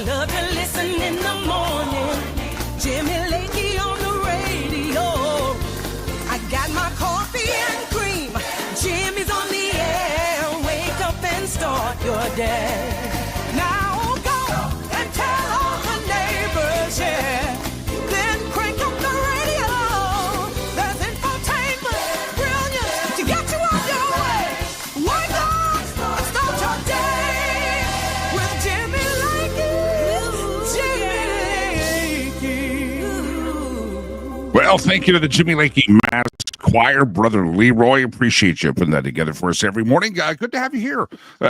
love to listen in the morning. Jimmy Lakey on the radio. I got my coffee and cream. Jimmy's on the air. Wake up and start your day. Now go and tell all the neighbors, yeah. Then crank up the radio. There's infotainment, brilliance to get you on your way. Wake up and start your day with Jimmy Lakey. Well, thank you to the Jimmy Lakey Mass Choir, Brother Leroy. Appreciate you putting that together for us every morning. Good to have you here.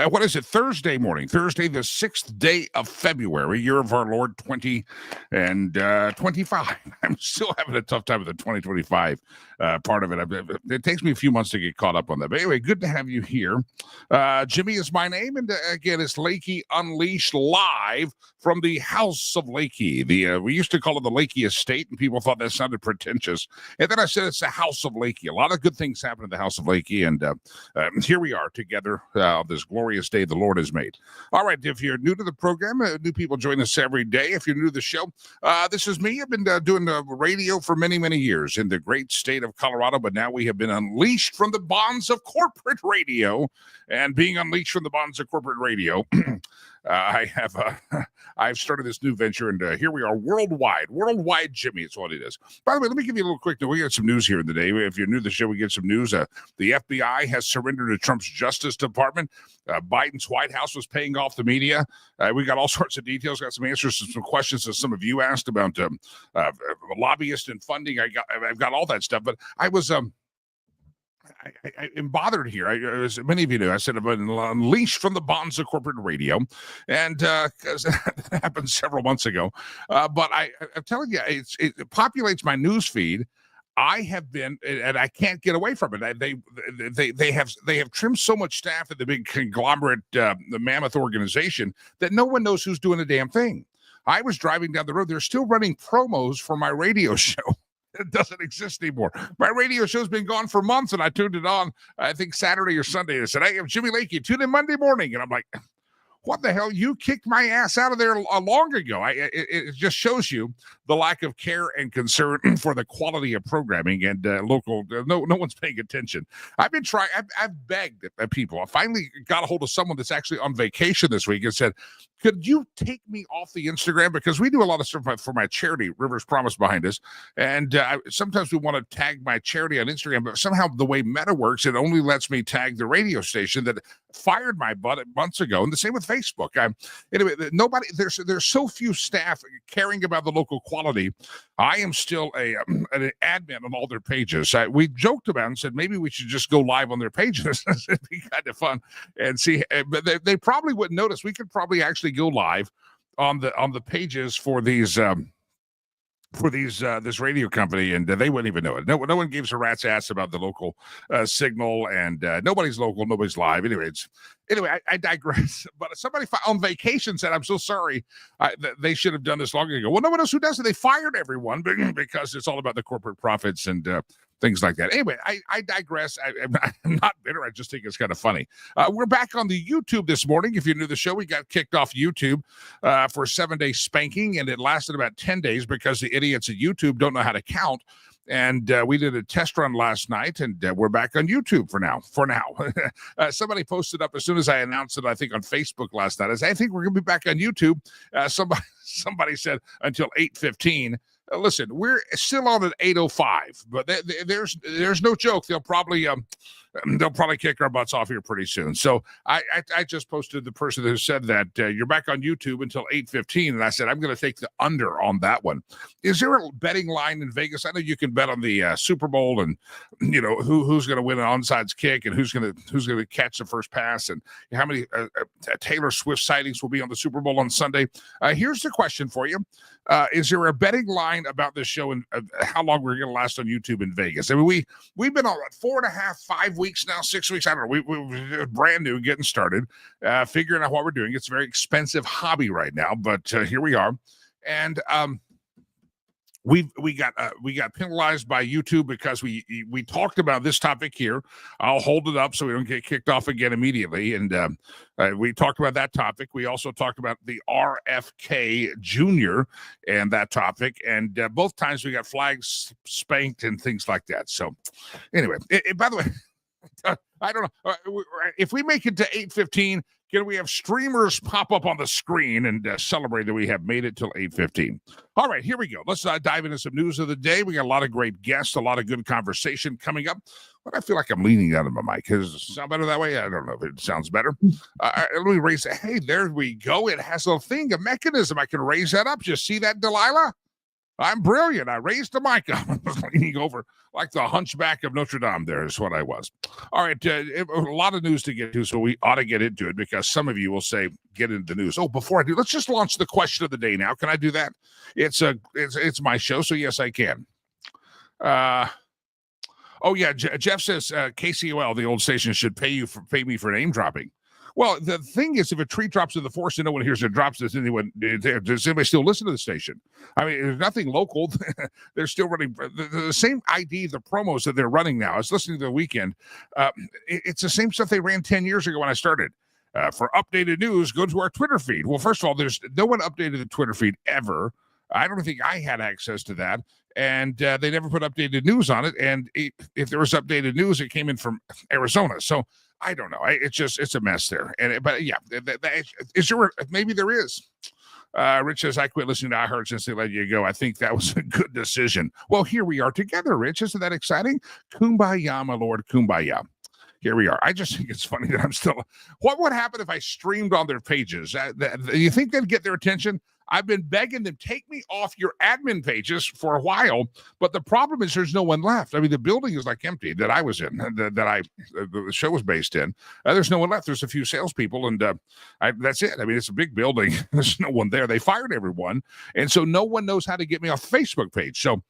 What is it? Thursday morning. Thursday, the 6th day of February, year of our Lord 2025. I'm still having a tough time with the 2025 part of it. It takes me a few months to get caught up on that. But anyway, good to have you here. Jimmy is my name. And again, it's Lakey Unleashed live from the House of Lakey. We used to call it the Lakey Estate, and people thought that sounded pretentious. And then I said it's the House of Lakey. A lot of good things happen in the House of Lakey, and here we are together this glorious day the Lord has made. All right, if you're new to the program, new people join us every day. If you're new to the show, this is me. I've been doing radio for many, many years in the great state of Colorado, but now we have been unleashed from the bonds of corporate radio, and being unleashed from the bonds of corporate radio, I've started this new venture, and here we are, worldwide Jimmy. It's what it is. By the way, let me give you a little quick. We got some news here today. If you're new to the show, we get some news. The FBI has surrendered to Trump's Justice Department. Biden's White House was paying off the media. We got all sorts of details. Got some answers to some questions that some of you asked about lobbyists and funding. I've got all that stuff, but I was I'm bothered here. As many of you know, I said I've been unleashed from the bonds of corporate radio, and because that happened several months ago. But I'm telling you, it populates my news feed. I have been, and I can't get away from it. They have trimmed so much staff at the big conglomerate, the mammoth organization, that no one knows who's doing a damn thing. I was driving down the road. They're still running promos for my radio show. It doesn't exist anymore. My radio show's been gone for months, and I tuned it on, I think, Saturday or Sunday. I said, hey, I'm Jimmy Lakey. Tune in Monday morning. And I'm like, what the hell? You kicked my ass out of there long ago. It just shows you the lack of care and concern for the quality of programming and local. No one's paying attention. I've been trying. I've begged people. I finally got a hold of someone that's actually on vacation this week and said, could you take me off the Instagram? Because we do a lot of stuff for my charity, Rivers Promise behind us. And sometimes we want to tag my charity on Instagram, but somehow the way Meta works, it only lets me tag the radio station that fired my butt months ago. And the same with Facebook. Anyway, there's so few staff caring about the local quality. I am still an admin on all their pages. We joked about it and said maybe we should just go live on their pages. It'd be kind of fun and see. But they probably wouldn't notice. We could probably actually go live on the pages for these this radio company, and they wouldn't even know it. No one gives a rat's ass about the local signal, and nobody's local, nobody's live. Anyway, I digress. But somebody on vacation said, I'm so sorry, they should have done this long ago. Well, no one knows who does it. They fired everyone because it's all about the corporate profits and things like that. Anyway, I digress. I'm not bitter. I just think it's kind of funny. We're back on the YouTube this morning. If you're new to the show, we got kicked off YouTube for a 7-day spanking, and it lasted about 10 days because the idiots at YouTube don't know how to count. And we did a test run last night, and we're back on YouTube for now. Somebody posted up as soon as I announced it, I think on Facebook last night. I said, I think we're going to be back on YouTube. Somebody said until 8:15. Listen, we're still on at 8:05, but there's no joke. They'll probably kick our butts off here pretty soon. So I just posted the person who said that you're back on YouTube until 8:15, and I said I'm going to take the under on that one. Is there a betting line in Vegas? I know you can bet on the Super Bowl, and you know who's going to win an onside kick and who's going to catch the first pass, and how many Taylor Swift sightings will be on the Super Bowl on Sunday. Here's the question for you: is there a betting line about this show and how long we're going to last on YouTube in Vegas? I mean, we've been on 4.5, 5 weeks now, 6 weeks. I don't know. We're brand new, getting started, figuring out what we're doing. It's a very expensive hobby right now, but here we are. And we got penalized by YouTube because we talked about this topic here. I'll hold it up so we don't get kicked off again immediately. And we talked about that topic. We also talked about the RFK Jr. and that topic. And both times we got flags spanked and things like that. So anyway, by the way, I don't know if we make it to 8:15. Can we have streamers pop up on the screen and celebrate that we have made it till 8:15? All right, here we go. Let's dive into some news of the day. We got a lot of great guests, a lot of good conversation coming up. But I feel like I'm leaning out of my mic. Does it sound better that way? I don't know if it sounds better. Let me raise it. Hey, there we go. It has a thing, a mechanism. I can raise that up. Just see that, Delilah? I'm brilliant. I raised the mic up. I was leaning over like the hunchback of Notre Dame. There is what I was. All right. A lot of news to get to, so we ought to get into it because some of you will say, get into the news. Oh, before I do, let's just launch the question of the day now. Can I do that? It's my show, so yes, I can. Oh, yeah. Jeff says KCOL, the old station, should pay me for name dropping. Well, the thing is, if a tree drops in the forest and no one hears it drops, does anybody still listen to the station? I mean, there's nothing local. They're still running the same ID, the promos that they're running now. I was listening to the weekend. It's the same stuff they ran 10 years ago when I started. For updated news, go to our Twitter feed. Well, first of all, there's no one updated the Twitter feed ever. I don't think I had access to that. And they never put updated news on it. And if there was updated news, it came in from Arizona. So I don't know. It's a mess there. But yeah, is there? Maybe there is. Rich says, I quit listening to iHeart since they let you go. I think that was a good decision. Well, here we are together, Rich. Isn't that exciting? Kumbaya, my Lord, kumbaya. Here we are. I just think it's funny that I'm still. What would happen if I streamed on their pages? You think they'd get their attention? I've been begging them, take me off your admin pages for a while, but the problem is there's no one left. I mean, the building is like empty that I was in, the show was based in. There's no one left. There's a few salespeople, and that's it. I mean, it's a big building. There's no one there. They fired everyone, and so no one knows how to get me off the Facebook page. So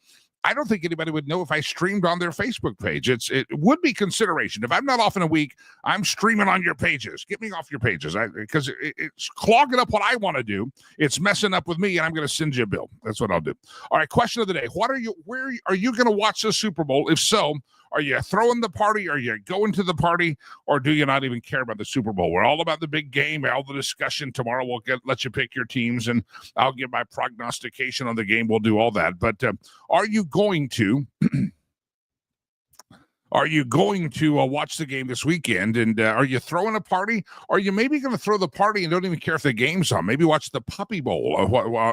I don't think anybody would know if I streamed on their Facebook page. It would be consideration. If I'm not off in a week, I'm streaming on your pages. Get me off your pages because it's clogging up what I want to do. It's messing up with me, and I'm going to send you a bill. That's what I'll do. All right, question of the day. Where are you going to watch the Super Bowl? If so, are you throwing the party? Are you going to the party? Or do you not even care about the Super Bowl? We're all about the big game, all the discussion. Tomorrow we'll let you pick your teams, and I'll give my prognostication on the game. We'll do all that. But are you going to... Are you going to watch the game this weekend? And are you throwing a party? Or are you maybe going to throw the party and don't even care if the game's on? Maybe watch the Puppy Bowl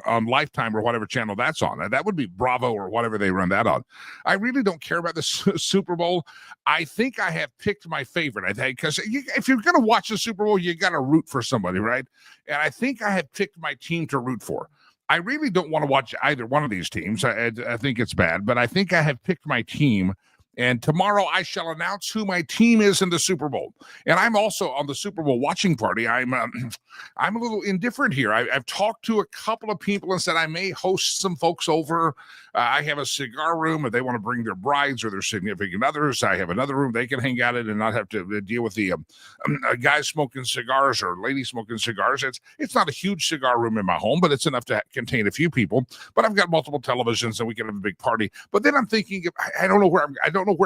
on Lifetime or whatever channel that's on. That would be Bravo or whatever they run that on. I really don't care about the Super Bowl. I think I have picked my favorite. I think because if you're going to watch the Super Bowl, you got to root for somebody, right? And I think I have picked my team to root for. I really don't want to watch either one of these teams. I think it's bad, but I think I have picked my team. And tomorrow I shall announce who my team is in the Super Bowl. And I'm also on the Super Bowl watching party. I'm a little indifferent here. I've talked to a couple of people and said I may host some folks over. I have a cigar room if they want to bring their brides or their significant others. I have another room they can hang out in and not have to deal with the guys smoking cigars or ladies smoking cigars. It's not a huge cigar room in my home, but it's enough to contain a few people. But I've got multiple televisions and we can have a big party. But then I'm thinking, I don't know where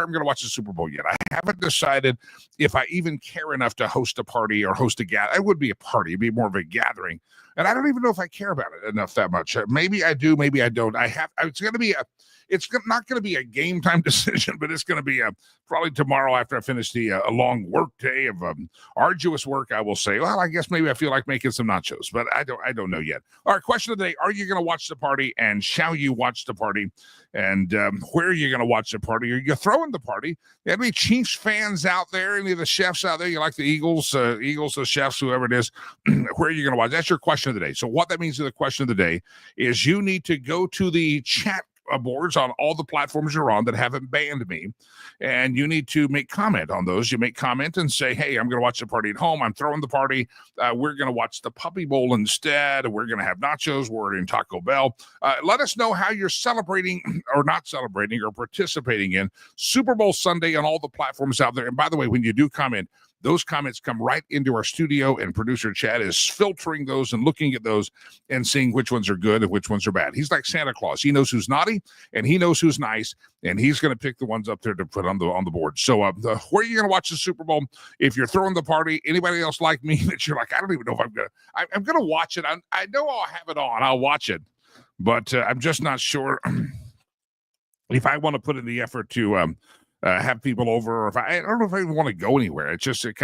I'm going to watch the Super Bowl yet. I haven't decided if I even care enough to host a party or host a gathering. It would be a party. It'd be more of a gathering. And I don't even know if I care about it enough that much. Maybe I do. Maybe I don't. It's not going to be a game time decision, but it's going to be probably tomorrow after I finish a long work day of arduous work. I will say, well, I guess maybe I feel like making some nachos, but I don't know yet. All right, question of the day: are you going to watch the party, and shall you watch the party? And where are you going to watch the party? Are you throwing the party? Any Chiefs fans out there? Any of the chefs out there? You like the Eagles, the chefs, whoever it is? Where are you going to watch? That's your question of the day. So what that means to the question of the day is you need to go to the chat boards on all the platforms you're on that haven't banned me, and you need to make comment on those. You make comment and say, hey, I'm going to watch the party at home. I'm throwing the party. We're going to watch the Puppy Bowl instead. We're going to have nachos. We're in Taco Bell. Let us know how you're celebrating or not celebrating or participating in Super Bowl Sunday on all the platforms out there. And by the way, when you do comment, those comments come right into our studio, and producer Chad is filtering those and looking at those and seeing which ones are good and which ones are bad. He's like Santa Claus. He knows who's naughty and he knows who's nice, and he's going to pick the ones up there to put on the board. So where are you going to watch the Super Bowl? If you're throwing the party, anybody else like me that you're like, I don't even know if I'm going to watch it. I know I'll have it on. I'll watch it, but I'm just not sure if I want to put in the effort to have people over, or if I don't know if I even want to go anywhere. It's just it's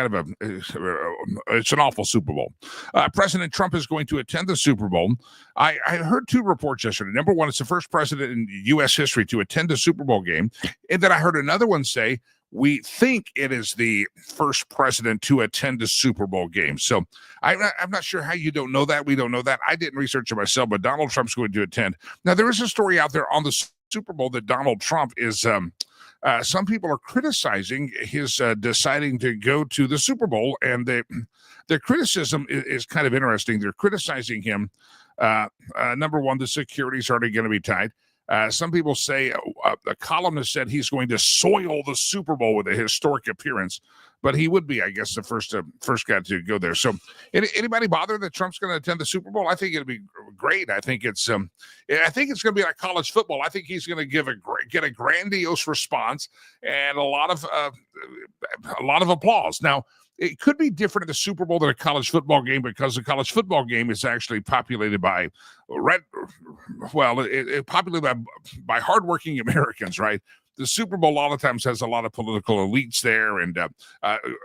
an awful Super Bowl. President Trump is going to attend the Super Bowl. I heard two reports yesterday. Number one, it's the first president in U.S. history to attend a Super Bowl game. And then I heard another one say, we think it is the first president to attend a Super Bowl game. So I'm not sure how you don't know that. We don't know that. I didn't research it myself, but Donald Trump's going to attend. Now, there is a story out there on the Super Bowl that Donald Trump is some people are criticizing his deciding to go to the Super Bowl, and the criticism is kind of interesting. They're criticizing him. Number one, the security's already going to be tight. Some people say a columnist said he's going to soil the Super Bowl with a historic appearance, but he would be, I guess, the first guy to go there. So, anybody bother that Trump's going to attend the Super Bowl? I think it'll be great. I think it's going to be like college football. I think he's going to get a grandiose response and a lot of applause. Now, it could be different at the Super Bowl than a college football game, because the college football game is actually populated by populated by hardworking Americans, right? The Super Bowl a lot of times has a lot of political elites there and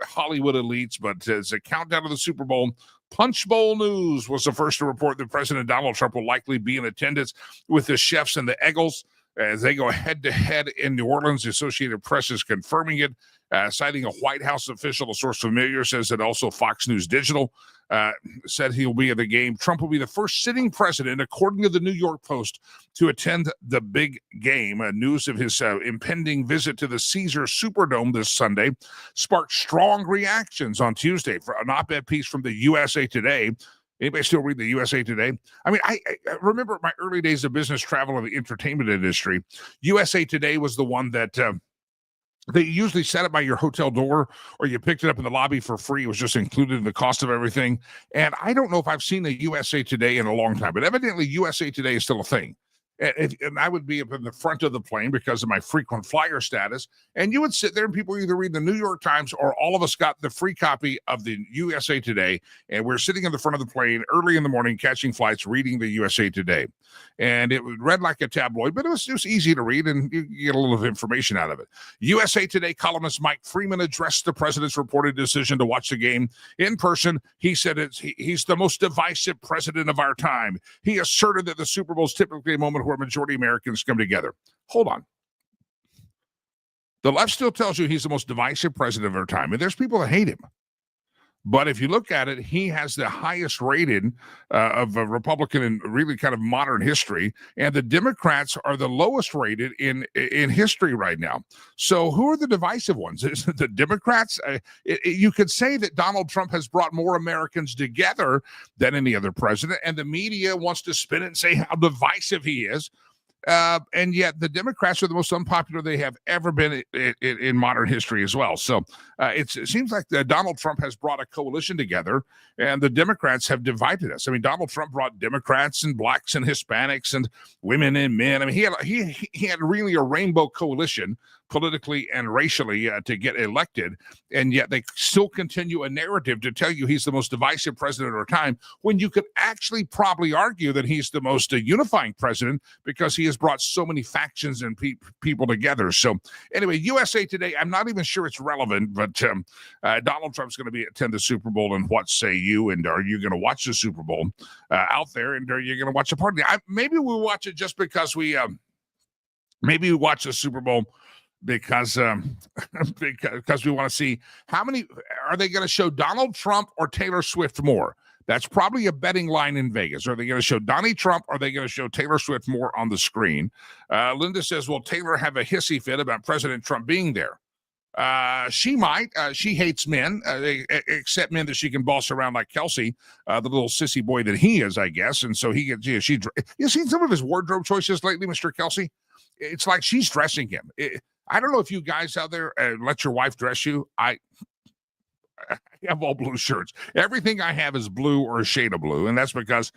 Hollywood elites, but as a countdown to the Super Bowl, Punch Bowl News was the first to report that President Donald Trump will likely be in attendance with the Chefs and the Eagles as they go head-to-head in New Orleans. The Associated Press is confirming it, citing a White House official. A source familiar says that also Fox News Digital said he'll be at the game. Trump will be the first sitting president, according to the New York Post, to attend the big game. News of his impending visit to the Caesars Superdome this Sunday sparked strong reactions on Tuesday for an op-ed piece from the USA Today. Anybody still read the USA Today? I mean, I remember my early days of business travel in the entertainment industry. USA Today was the one that they usually set it by your hotel door, or you picked it up in the lobby for free. It was just included in the cost of everything. And I don't know if I've seen a USA Today in a long time, but evidently USA Today is still a thing. And I would be up in the front of the plane because of my frequent flyer status. And you would sit there and people either read the New York Times, or all of us got the free copy of the USA Today. And we're sitting in the front of the plane early in the morning, catching flights, reading the USA Today. And it read like a tabloid, but it was just easy to read, and you get a little information out of it. USA Today columnist Mike Freeman addressed the president's reported decision to watch the game in person. He said he's the most divisive president of our time. He asserted that the Super Bowl is typically a moment where majority Americans come together. Hold on. The left still tells you he's the most divisive president of our time, and there's people that hate him. But if you look at it, he has the highest rating of a Republican in really kind of modern history, and the Democrats are the lowest rated in history right now. So who are the divisive ones? Is it the Democrats? You could say that Donald Trump has brought more Americans together than any other president, and the media wants to spin it and say how divisive he is. And yet the Democrats are the most unpopular they have ever been in modern history as well. So it seems like Donald Trump has brought a coalition together, and the Democrats have divided us. I mean, Donald Trump brought Democrats and blacks and Hispanics and women and men. I mean, he had really a rainbow coalition politically and racially to get elected, and yet they still continue a narrative to tell you he's the most divisive president of our time, when you could actually probably argue that he's the most unifying president, because he has brought so many factions and people together. So anyway, USA Today, I'm not even sure it's relevant, but Donald Trump's going to attend the Super Bowl, and what say you? And are you going to watch the Super Bowl out there? And are you going to watch a party? Maybe we'll watch it just because maybe we watch the Super Bowl because we want to see how many are they going to show Donald Trump or Taylor Swift more. That's probably a betting line in Vegas. Are they going to show Donnie Trump, or are they going to show Taylor Swift more on the screen? Linda says, will Taylor have a hissy fit about President Trump being there? She might. She hates men, except men that she can boss around like Kelsey, the little sissy boy that he is, I guess. And so he gets, you seen some of his wardrobe choices lately, Mr. Kelsey? It's like she's dressing him. I don't know if you guys out there let your wife dress you. I have all blue shirts. Everything I have is blue or a shade of blue. And that's because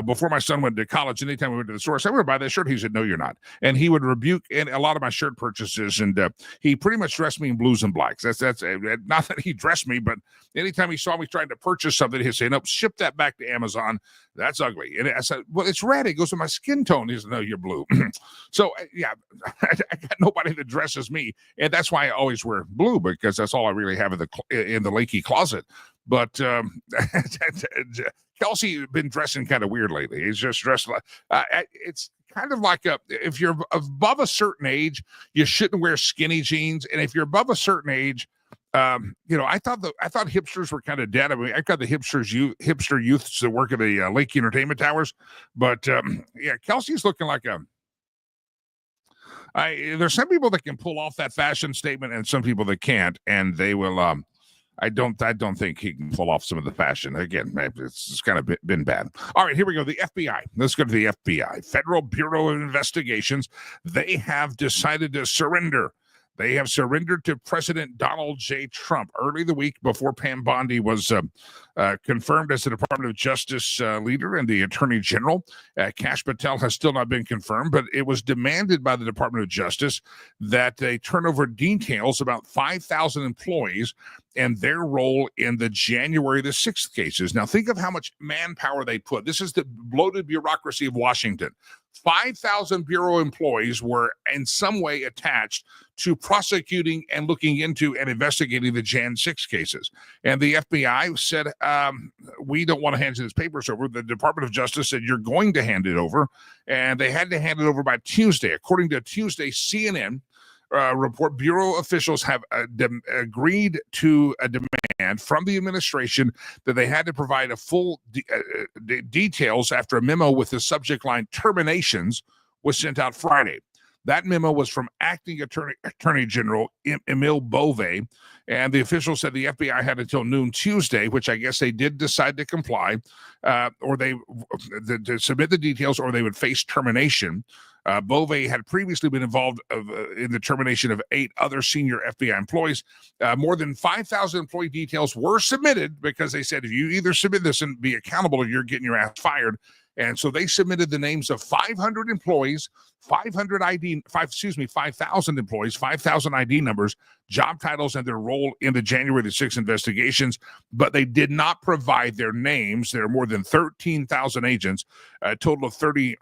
before my son went to college, anytime we went to the store, I said, I'm going to buy that shirt. He said, no, you're not. And he would rebuke in a lot of my shirt purchases. And he pretty much dressed me in blues and blacks. That's not that he dressed me, but anytime he saw me trying to purchase something, he'd say, nope, ship that back to Amazon. That's ugly. And I said, well, it's red. It goes with my skin tone. He said, no, you're blue. So, yeah, I got nobody that dresses me. And that's why I always wear blue, because that's all I really have in the Lakey closet. But Kelsey been dressing kind of weird lately. He's just dressed like it's kind of like if you're above a certain age, you shouldn't wear skinny jeans. And if you're above a certain age, I thought hipsters were kind of dead. I mean, I got the hipster youths that work at the Lakey Entertainment Towers, but Kelsey's looking like there's some people that can pull off that fashion statement, and some people that can't, and they will. I don't think he can pull off some of the fashion. Again, it's kind of been bad. All right, here we go. The FBI. Let's go to the FBI, Federal Bureau of Investigations. They have decided to surrender. They have surrendered to President Donald J. Trump early the week before Pam Bondi was confirmed as the Department of Justice leader and the Attorney General. Kash Patel has still not been confirmed, but it was demanded by the Department of Justice that they turn over details about 5,000 employees and their role in the January the 6th cases. Now, think of how much manpower they put. This is the bloated bureaucracy of Washington. 5,000 Bureau employees were in some way attached to prosecuting and looking into and investigating the Jan 6 cases. And the FBI said, we don't want to hand these papers over. The Department of Justice said, you're going to hand it over. And they had to hand it over by Tuesday. According to Tuesday CNN report, Bureau officials have agreed to a demand from the administration that they had to provide a full details after a memo with the subject line terminations was sent out Friday. That memo was from Acting Attorney General Emil Bove, and the official said the FBI had until noon Tuesday, which I guess they did decide to comply, or to submit the details, or they would face termination. Bove had previously been involved in the termination of 8 other senior FBI employees. More than 5,000 employee details were submitted because they said, if you either submit this and be accountable or you're getting your ass fired. And so they submitted the names of 500 employees, 5,000 employees, 5,000 ID numbers, job titles, and their role in the January the 6th investigations, but they did not provide their names. There are more than 13,000 agents, a total of 13.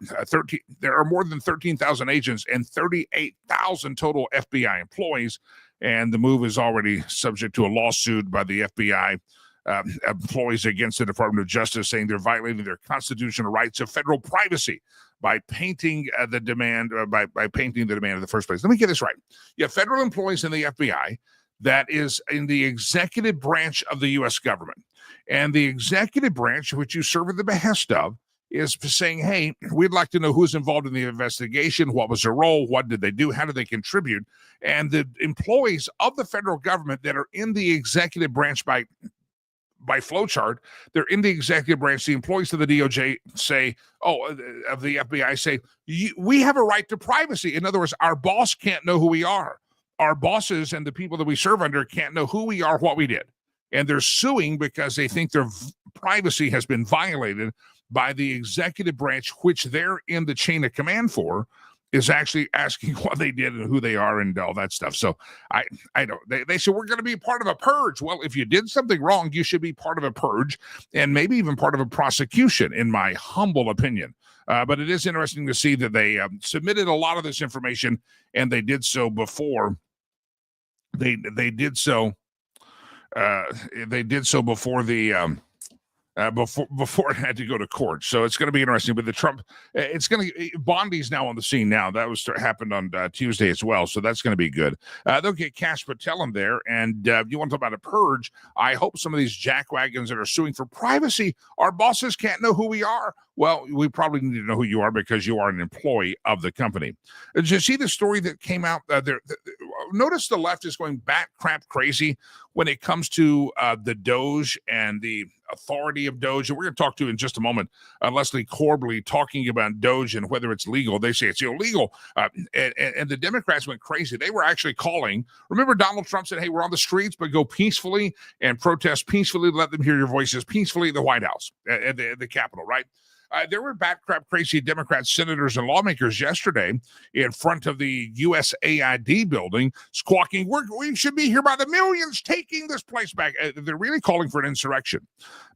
There are more than 13,000 agents and 38,000 total FBI employees, and the move is already subject to a lawsuit by the FBI employees against the Department of Justice, saying they're violating their constitutional rights of federal privacy by painting the demand by painting the demand in the first place. Let me get this right. You have federal employees in the FBI that is in the executive branch of the U.S. government, and the executive branch, which you serve at the behest of, is saying, hey, we'd like to know who's involved in the investigation, what was their role, what did they do, how did they contribute, and the employees of the federal government that are in the executive branch by flowchart, they're in the executive branch. The employees of the DOJ say, of the FBI say, we have a right to privacy. In other words, our boss can't know who we are. Our bosses and the people that we serve under can't know who we are, what we did. And they're suing because they think their privacy has been violated by the executive branch, which they're in the chain of command for, is actually asking what they did and who they are and all that stuff. So I don't, they said, we're going to be part of a purge. Well, if you did something wrong, you should be part of a purge and maybe even part of a prosecution, in my humble opinion. But it is interesting to see that they submitted a lot of this information, and they did so before they did so before the before it had to go to court. So it's going to be interesting. But the Trump, Bondi's now on the scene now. That happened on Tuesday as well. So that's going to be good. They'll get Kash Patel in there. And you want to talk about a purge? I hope some of these jackwagons that are suing for privacy, our bosses can't know who we are. Well, we probably need to know who you are because you are an employee of the company. Did you see the story that came out? notice the left is going bat crap crazy when it comes to the Doge and the authority of Doge. And we're going to talk to in just a moment Leslie Corbley talking about Doge and whether it's legal. They say it's illegal. And the Democrats went crazy. They were actually calling. Remember, Donald Trump said, hey, we're on the streets, but go peacefully and protest peacefully. Let them hear your voices peacefully at the White House, at the Capitol, right? There were bat crap crazy Democrat senators and lawmakers yesterday in front of the USAID building squawking, we should be here by the millions taking this place back. They're really calling for an insurrection.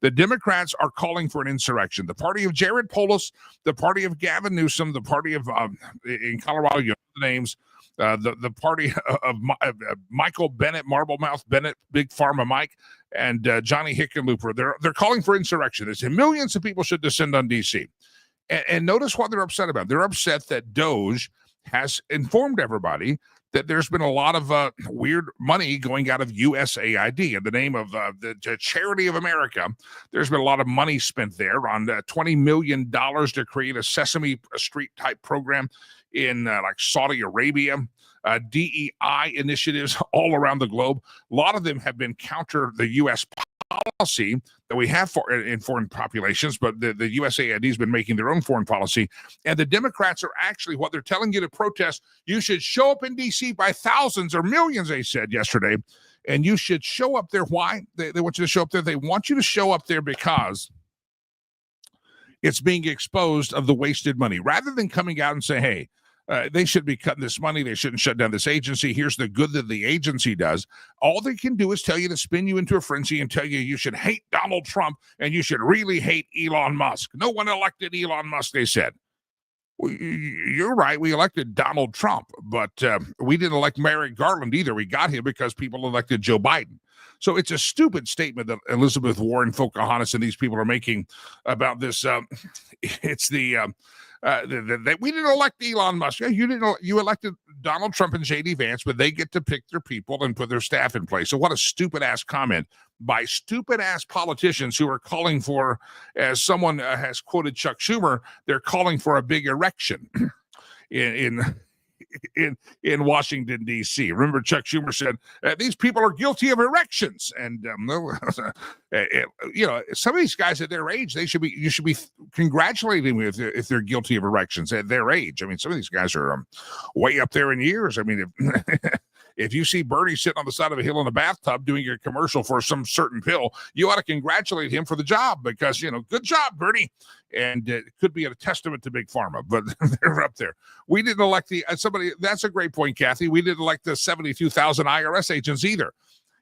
The Democrats are calling for an insurrection. The party of Jared Polis, the party of Gavin Newsom, the party of, in Colorado, you know the names, the party of Michael Bennett, Marblemouth Bennett, Big Pharma Mike, and Johnny Hickenlooper. They're calling for insurrection. They say millions of people should descend on D.C. And notice what they're upset about. They're upset that Doge has informed everybody that there's been a lot of weird money going out of USAID in the name of the Charity of America. There's been a lot of money spent there on $20 million to create a Sesame Street type program in like Saudi Arabia, DEI initiatives all around the globe. A lot of them have been counter the U.S. policy that we have in foreign populations, but the USAID has been making their own foreign policy. And the Democrats are actually, what they're telling you to protest, you should show up in D.C. by thousands or millions, they said yesterday. And you should show up there. Why? They want you to show up there. They want you to show up there because it's being exposed of the wasted money. Rather than coming out and say, hey, they should be cutting this money. They shouldn't shut down this agency. Here's the good that the agency does. All they can do is tell you to spin you into a frenzy and tell you should hate Donald Trump and you should really hate Elon Musk. No one elected Elon Musk, they said. Well, you're right. We elected Donald Trump, but we didn't elect Merrick Garland either. We got him because people elected Joe Biden. So it's a stupid statement that Elizabeth Warren, Pocahontas, and these people are making about this. It's that we didn't elect Elon Musk. You didn't. You elected Donald Trump and J.D. Vance, but they get to pick their people and put their staff in place. So what a stupid ass comment by stupid ass politicians who are calling for, as someone has quoted Chuck Schumer, they're calling for a big erection in Washington, D.C. Remember, Chuck Schumer said, these people are guilty of erections. And, you know, some of these guys at their age, you should be congratulating them if they're guilty of erections at their age. I mean, some of these guys are way up there in years. I mean, if you see Bernie sitting on the side of a hill in a bathtub doing a commercial for some certain pill, you ought to congratulate him for the job because, you know, good job, Bernie. And it could be a testament to Big Pharma, but they're up there. We didn't elect that's a great point, Kathy. We didn't elect the 72,000 IRS agents either.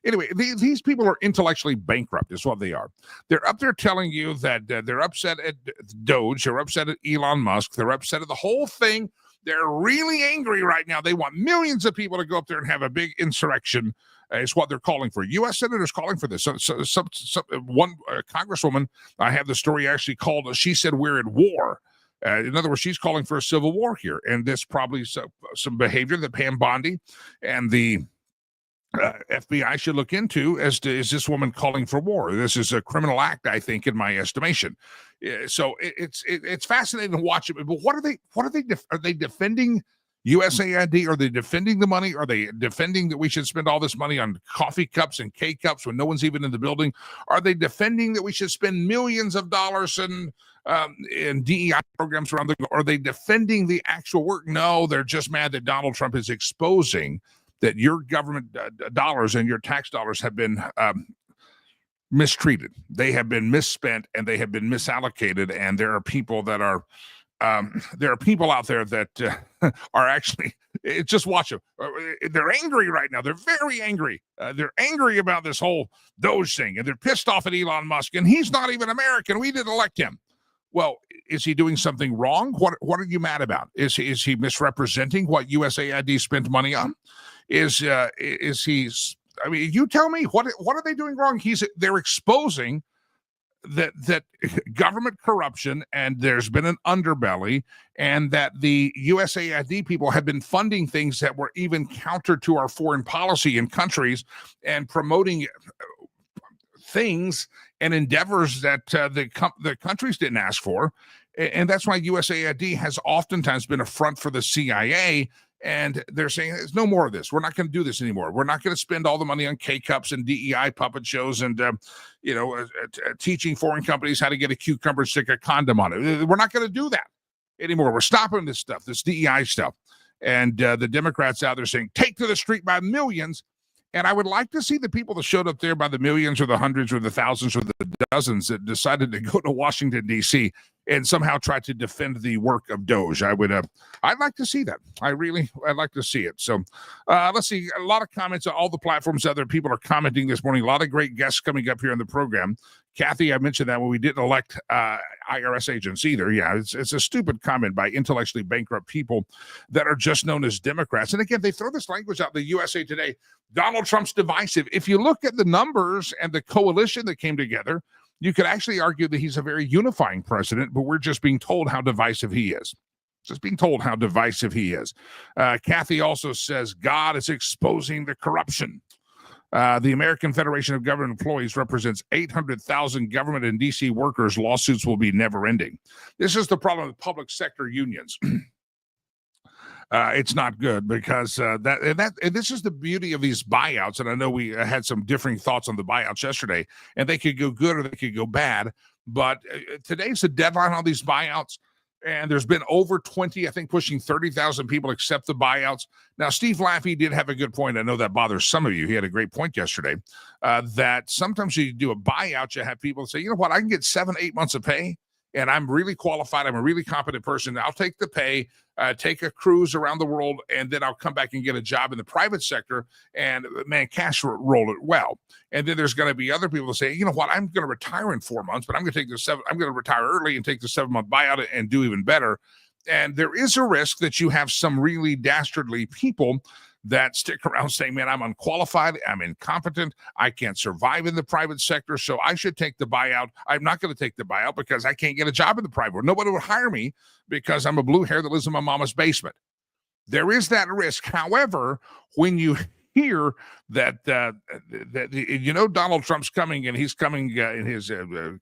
Anyway, these people are intellectually bankrupt is what they are. They're up there telling you that they're upset at Doge, they're upset at Elon Musk, they're upset at the whole thing. They're really angry right now. They want millions of people to go up there and have a big insurrection. Is what they're calling for. U.S. senators calling for this. One congresswoman, I have the story actually called, she said we're at war. In other words, she's calling for a civil war here. And this probably some behavior that Pam Bondi and the FBI should look into as to, is this woman calling for war? This is a criminal act, I think, in my estimation. So it's fascinating to watch it. But what are they defending USAID? Are they defending the money? Are they defending that we should spend all this money on coffee cups and K-cups when no one's even in the building? Are they defending that we should spend millions of dollars in DEI programs around the globe? Are they defending the actual work? No, they're just mad that Donald Trump is exposing that your government dollars and your tax dollars have been mistreated. They have been misspent and they have been misallocated. And there are people that are out there that are actually, just watch them. They're angry right now. They're very angry. They're angry about this whole Doge thing, and they're pissed off at Elon Musk, and he's not even American. We didn't elect him. Well, is he doing something wrong? What are you mad about? Is he misrepresenting what USAID spent money on? Is he? I mean, you tell me, what are they doing wrong? They're exposing that government corruption, and there's been an underbelly, and that the USAID people have been funding things that were even counter to our foreign policy in countries and promoting things and endeavors that the countries didn't ask for. And that's why USAID has oftentimes been a front for the CIA And they're saying there's no more of this. We're not going to do this anymore. We're not going to spend all the money on K-cups and DEI puppet shows and, teaching foreign companies how to get a cucumber, stick a condom on it. We're not going to do that anymore. We're stopping this stuff, this DEI stuff. And the Democrats out there saying, take to the street by millions. And I would like to see the people that showed up there by the millions or the hundreds or the thousands or the dozens that decided to go to Washington, D.C. and somehow try to defend the work of Doge. I'd like to see that. I'd like to see it. So let's see. A lot of comments on all the platforms. Other people are commenting this morning. A lot of great guests coming up here in the program. Kathy, I mentioned that when we didn't elect IRS agents either. Yeah, it's a stupid comment by intellectually bankrupt people that are just known as Democrats. And again, they throw this language out in the USA Today. Donald Trump's divisive. If you look at the numbers and the coalition that came together, you could actually argue that he's a very unifying president, but we're just being told how divisive he is. Just being told how divisive he is. Kathy also says God is exposing the corruption. The American Federation of Government Employees represents 800,000 government and D.C. workers. Lawsuits will be never ending. This is the problem with public sector unions. It's not good because and this is the beauty of these buyouts. And I know we had some differing thoughts on the buyouts yesterday, and they could go good or they could go bad. But today's the deadline on these buyouts. And there's been over 20, I think pushing 30,000 people accept the buyouts. Now, Steve Laffey did have a good point. I know that bothers some of you. He had a great point yesterday that sometimes you do a buyout, you have people say, you know what, I can get 7-8 months of pay, and I'm really qualified. I'm a really competent person. I'll take the pay, take a cruise around the world, and then I'll come back and get a job in the private sector and, man, cash roll it well. And then there's going to be other people that say, you know what, I'm going to retire in 4 months, but I'm going to retire early and take the 7-month buyout and do even better. And there is a risk that you have some really dastardly people that stick around saying, man, I'm unqualified, I'm incompetent, I can't survive in the private sector, so I should take the buyout. I'm not going to take the buyout because I can't get a job in the private world. Nobody would hire me because I'm a blue hair that lives in my mama's basement. There is that risk. However, when you hear that Donald Trump's coming and he's coming in his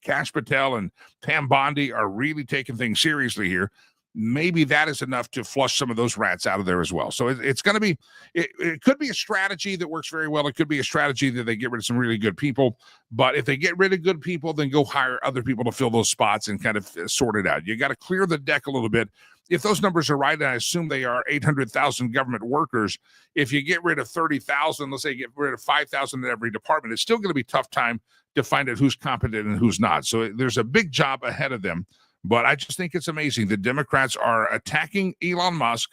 Kash Patel and Pam Bondi are really taking things seriously here, maybe that is enough to flush some of those rats out of there as well. So it's going to be, it could be a strategy that works very well. It could be a strategy that they get rid of some really good people. But if they get rid of good people, then go hire other people to fill those spots and kind of sort it out. You got to clear the deck a little bit. If those numbers are right, and I assume they are 800,000 government workers, if you get rid of 30,000, let's say get rid of 5,000 in every department, it's still going to be a tough time to find out who's competent and who's not. So there's a big job ahead of them. But I just think it's amazing. The Democrats are attacking Elon Musk.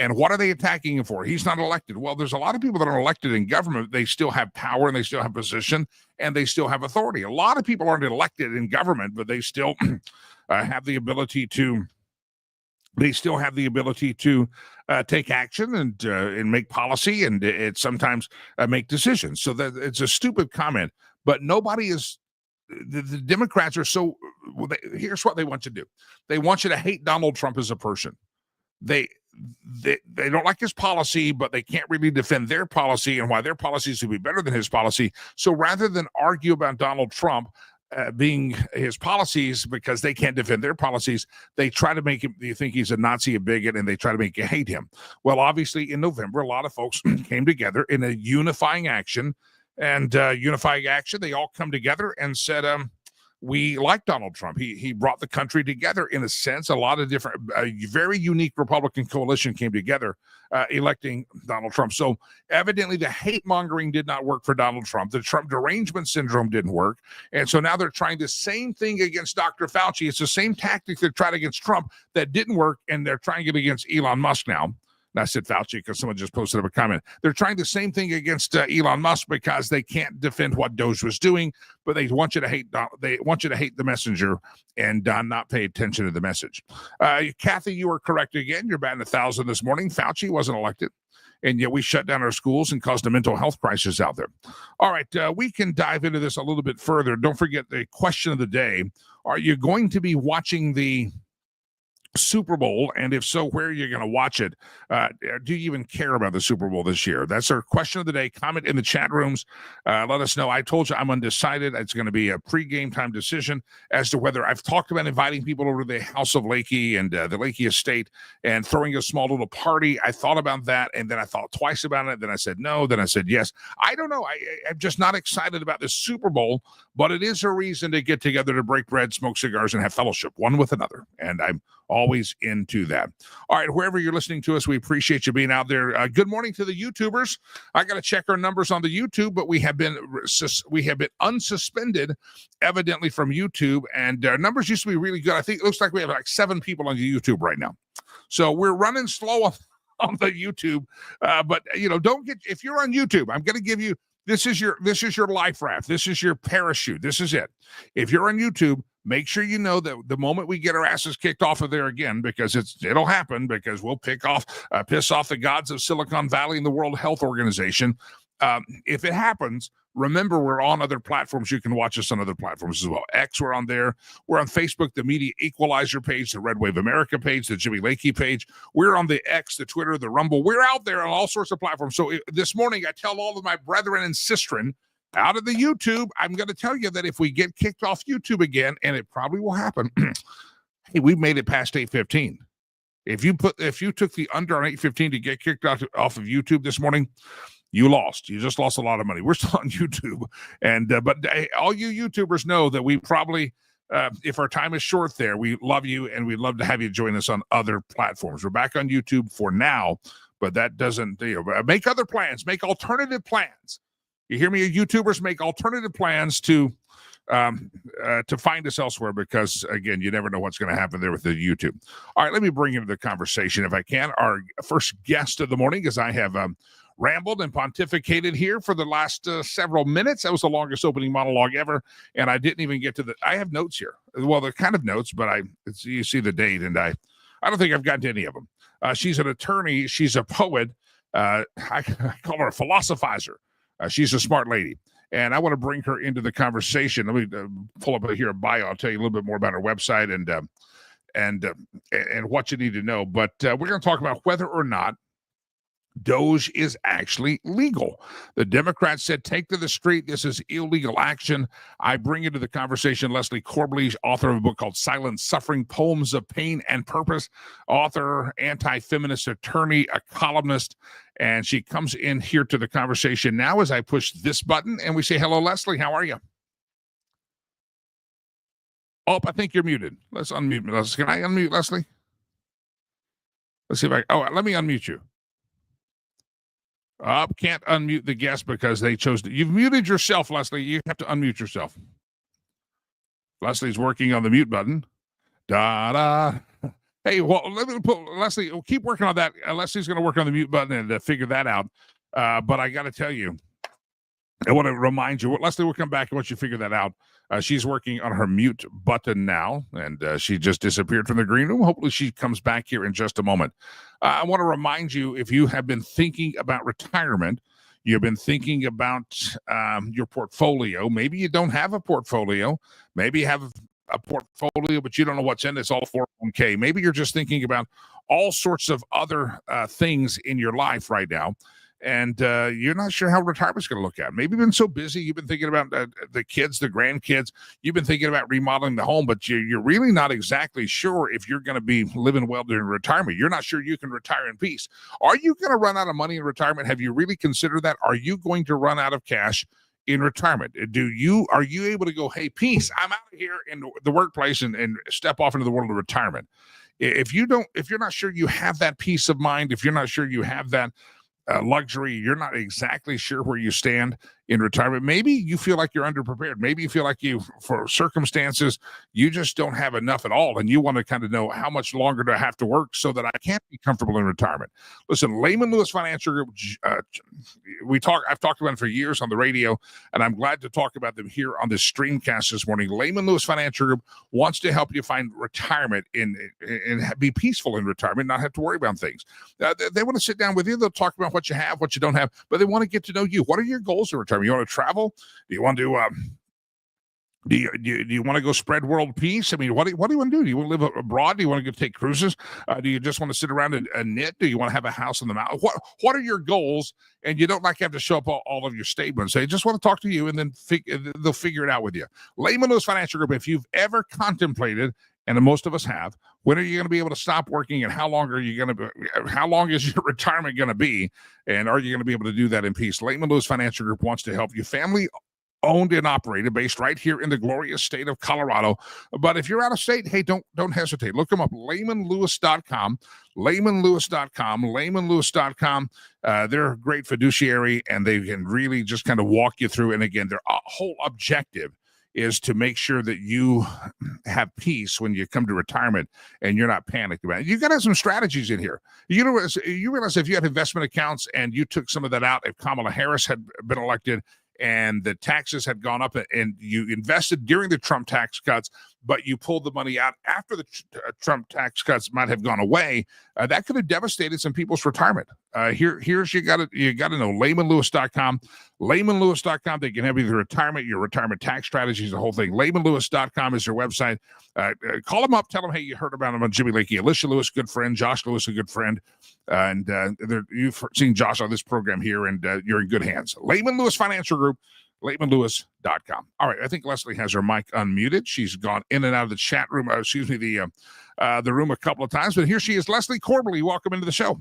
And what are they attacking him for? He's not elected. Well, there's a lot of people that are elected in government. They still have power and they still have position and they still have authority. A lot of people aren't elected in government, but they still have the ability to. They still have the ability to take action and make policy and it sometimes make decisions. So that it's a stupid comment, but nobody is. The Democrats are so. Here's what they want you to do. They want you to hate Donald Trump as a person. They don't like his policy, but they can't really defend their policy and why their policies would be better than his policy. So rather than argue about Donald Trump being his policies because they can't defend their policies, they try to make him, you think he's a Nazi, a bigot, and they try to make you hate him. Well, obviously in November, a lot of folks came together in a unifying action. And unifying action, they all come together and said, we like Donald Trump. He brought the country together in a sense. A lot of different, very unique Republican coalition came together electing Donald Trump. So evidently the hate mongering did not work for Donald Trump. The Trump derangement syndrome didn't work. And so now they're trying the same thing against Dr. Fauci. It's the same tactic they tried against Trump that didn't work. And they're trying it against Elon Musk now. And I said Fauci because someone just posted up a comment. They're trying the same thing against Elon Musk because they can't defend what Doge was doing, but they want you to hate. They want you to hate the messenger and not pay attention to the message. Kathy, you are correct again. You're batting 1,000 this morning. Fauci wasn't elected, and yet we shut down our schools and caused a mental health crisis out there. All right, we can dive into this a little bit further. Don't forget the question of the day: are you going to be watching the Super Bowl? And if so, where are you going to watch it? Do you even care about the Super Bowl this year? That's our question of the day. Comment in the chat rooms. Let us know. I told you I'm undecided. It's going to be a pre-game time decision as to whether I've talked about inviting people over to the house of Lakey and the Lakey estate and throwing a small little party. I thought about that, and then I thought twice about it. Then I said no. Then I said yes. I don't know. I'm just not excited about the Super Bowl, but it is a reason to get together to break bread, smoke cigars, and have fellowship one with another. And I'm always into that. All right, wherever you're listening to us, we appreciate you being out there. Good morning to the YouTubers. I got to check our numbers on the YouTube, but we have been unsuspended, evidently, from YouTube, and our numbers used to be really good. I think it looks like we have like 7 people on YouTube right now, so we're running slow on the YouTube. But don't get, if you're on YouTube, I'm going to give you this is your life raft. This is your parachute. This is it. If you're on YouTube, make sure you know that the moment we get our asses kicked off of there again, because it'll happen, because we'll piss off the gods of Silicon Valley and the World Health Organization. If it happens, remember we're on other platforms. You can watch us on other platforms as well. X, we're on there. We're on Facebook, the Media Equalizer page, the Red Wave America page, the Jimmy Lakey page. We're on the X, the Twitter, the Rumble. We're out there on all sorts of platforms. So this morning, I tell all of my brethren and sistren out of the YouTube, I'm going to tell you that if we get kicked off YouTube again, and it probably will happen, hey, we've made it past 8:15. If you took the under on 8:15 to get kicked off of YouTube this morning, you lost. You just lost a lot of money. We're still on YouTube, and but all you YouTubers know that we probably, if our time is short there, we love you, and we'd love to have you join us on other platforms. We're back on YouTube for now, but that doesn't, make other plans, make alternative plans. You hear me? YouTubers, make alternative plans to find us elsewhere, because, again, you never know what's going to happen there with the YouTube. All right, let me bring into the conversation, if I can, our first guest of the morning, because I have rambled and pontificated here for the last several minutes. That was the longest opening monologue ever, and I didn't even get to I have notes here. Well, they're kind of notes, but you see the date, and I don't think I've gotten to any of them. She's an attorney. She's a poet. I call her a philosophizer. She's a smart lady, and I want to bring her into the conversation. Let me pull up here a bio. I'll tell you a little bit more about her website and what you need to know. But we're going to talk about whether or not Doge is actually legal. The Democrats said, take to the street. This is illegal action. I bring into the conversation Leslie Corbally, author of a book called Silent Suffering, Poems of Pain and Purpose, author, anti-feminist attorney, a columnist. And she comes in here to the conversation now as I push this button and we say, hello, Leslie, how are you? Oh, I think you're muted. Let's unmute me. Can I unmute Leslie? Let's see if let me unmute you. Can't unmute the guest because they chose to. You've muted yourself, Leslie. You have to unmute yourself. Leslie's working on the mute button. Da-da. Hey, well, let me put Leslie. We'll keep working on that. Leslie's going to work on the mute button and figure that out. But I got to tell you, I want to remind you. Leslie will come back once you figure that out. She's working on her mute button now, and she just disappeared from the green room. Hopefully she comes back here in just a moment. I want to remind you, if you have been thinking about retirement, you've been thinking about your portfolio. Maybe you don't have a portfolio. Maybe you have a portfolio, but you don't know what's in it. It's all 401k. Maybe you're just thinking about all sorts of other things in your life right now. And you're not sure how retirement's going to look at. Maybe you've been so busy, you've been thinking about the kids, the grandkids. You've been thinking about remodeling the home, but you're really not exactly sure if you're going to be living well during retirement. You're not sure you can retire in peace. Are you going to run out of money in retirement? Have you really considered that? Are you going to run out of cash in retirement? Are you able to go, hey, peace, I'm out of here in the workplace and step off into the world of retirement? If you're not sure you have that peace of mind, if you're not sure you have that luxury, you're not exactly sure where you stand in retirement. Maybe you feel like you're underprepared. Maybe you feel like for circumstances, you just don't have enough at all. And you want to kind of know, how much longer do I have to work so that I can be comfortable in retirement? Listen, Lehman Lewis Financial Group, I've talked about them for years on the radio, and I'm glad to talk about them here on this streamcast this morning. Lehman Lewis Financial Group wants to help you find retirement and be peaceful in retirement, not have to worry about things. They want to sit down with you. They'll talk about what you have, what you don't have, but they want to get to know you. What are your goals in retirement? You want to travel? Do you want to Do you want to go spread world peace? I mean, what do you want to do? Do you want to live abroad? Do you want to go take cruises? Do you just want to sit around and knit? Do you want to have a house in the mountain? What are your goals? And you don't have to show up all of your statements. They just want to talk to you, and then they'll figure it out with you. Lehman Lewis Financial Group. If you've ever contemplated, and most of us have, when are you going to be able to stop working, and how long is your retirement going to be, and are you going to be able to do that in peace? Lehman Lewis Financial Group wants to help you. Family owned and operated, based right here in the glorious state of Colorado. But if you're out of state, hey, don't hesitate. Look them up, LehmanLewis.com, LehmanLewis.com. They're a great fiduciary, and they can really just kind of walk you through. And again, their whole objective is to make sure that you have peace when you come to retirement and you're not panicked about it. You got to have some strategies in here. You realize if you had investment accounts and you took some of that out, if Kamala Harris had been elected, and the taxes had gone up, and you invested during the Trump tax cuts, but you pulled the money out after the Trump tax cuts might have gone away, that could have devastated some people's retirement. Here's you got to know, LehmanLewis.com. LehmanLewis.com. They can help you with your retirement tax strategies, the whole thing. LehmanLewis.com is their website. Call them up. Tell them, hey, you heard about them on Jimmy Lakey. Alicia Lewis, good friend. Josh Lewis, a good friend. And you've seen Josh on this program here, and you're in good hands. Lehman Lewis Financial Group, LehmanLewis.com. All right, I think Leslie has her mic unmuted. She's gone in and out of the chat room, the room a couple of times, but here she is. Leslie Corbally, welcome into the show.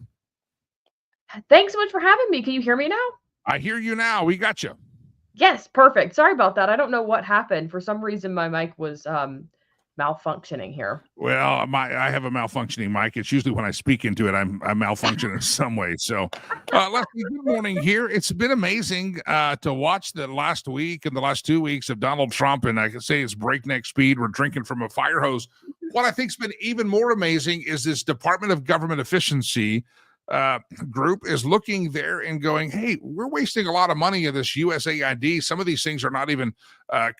Thanks so much for having me. Can you hear me now? I hear you now. We got you. Yes, perfect. Sorry about that. I don't know what happened. For some reason, my mic was malfunctioning here. Well, I have a malfunctioning mic. It's usually when I speak into it, I'm malfunctioning in some way. So, Leslie, good morning here. It's been amazing to watch the last week and the last 2 weeks of Donald Trump, and I can say it's breakneck speed. We're drinking from a fire hose. What I think's been even more amazing is this Department of Government Efficiency group is looking there and going, hey, we're wasting a lot of money of this USAID. Some of these things are not even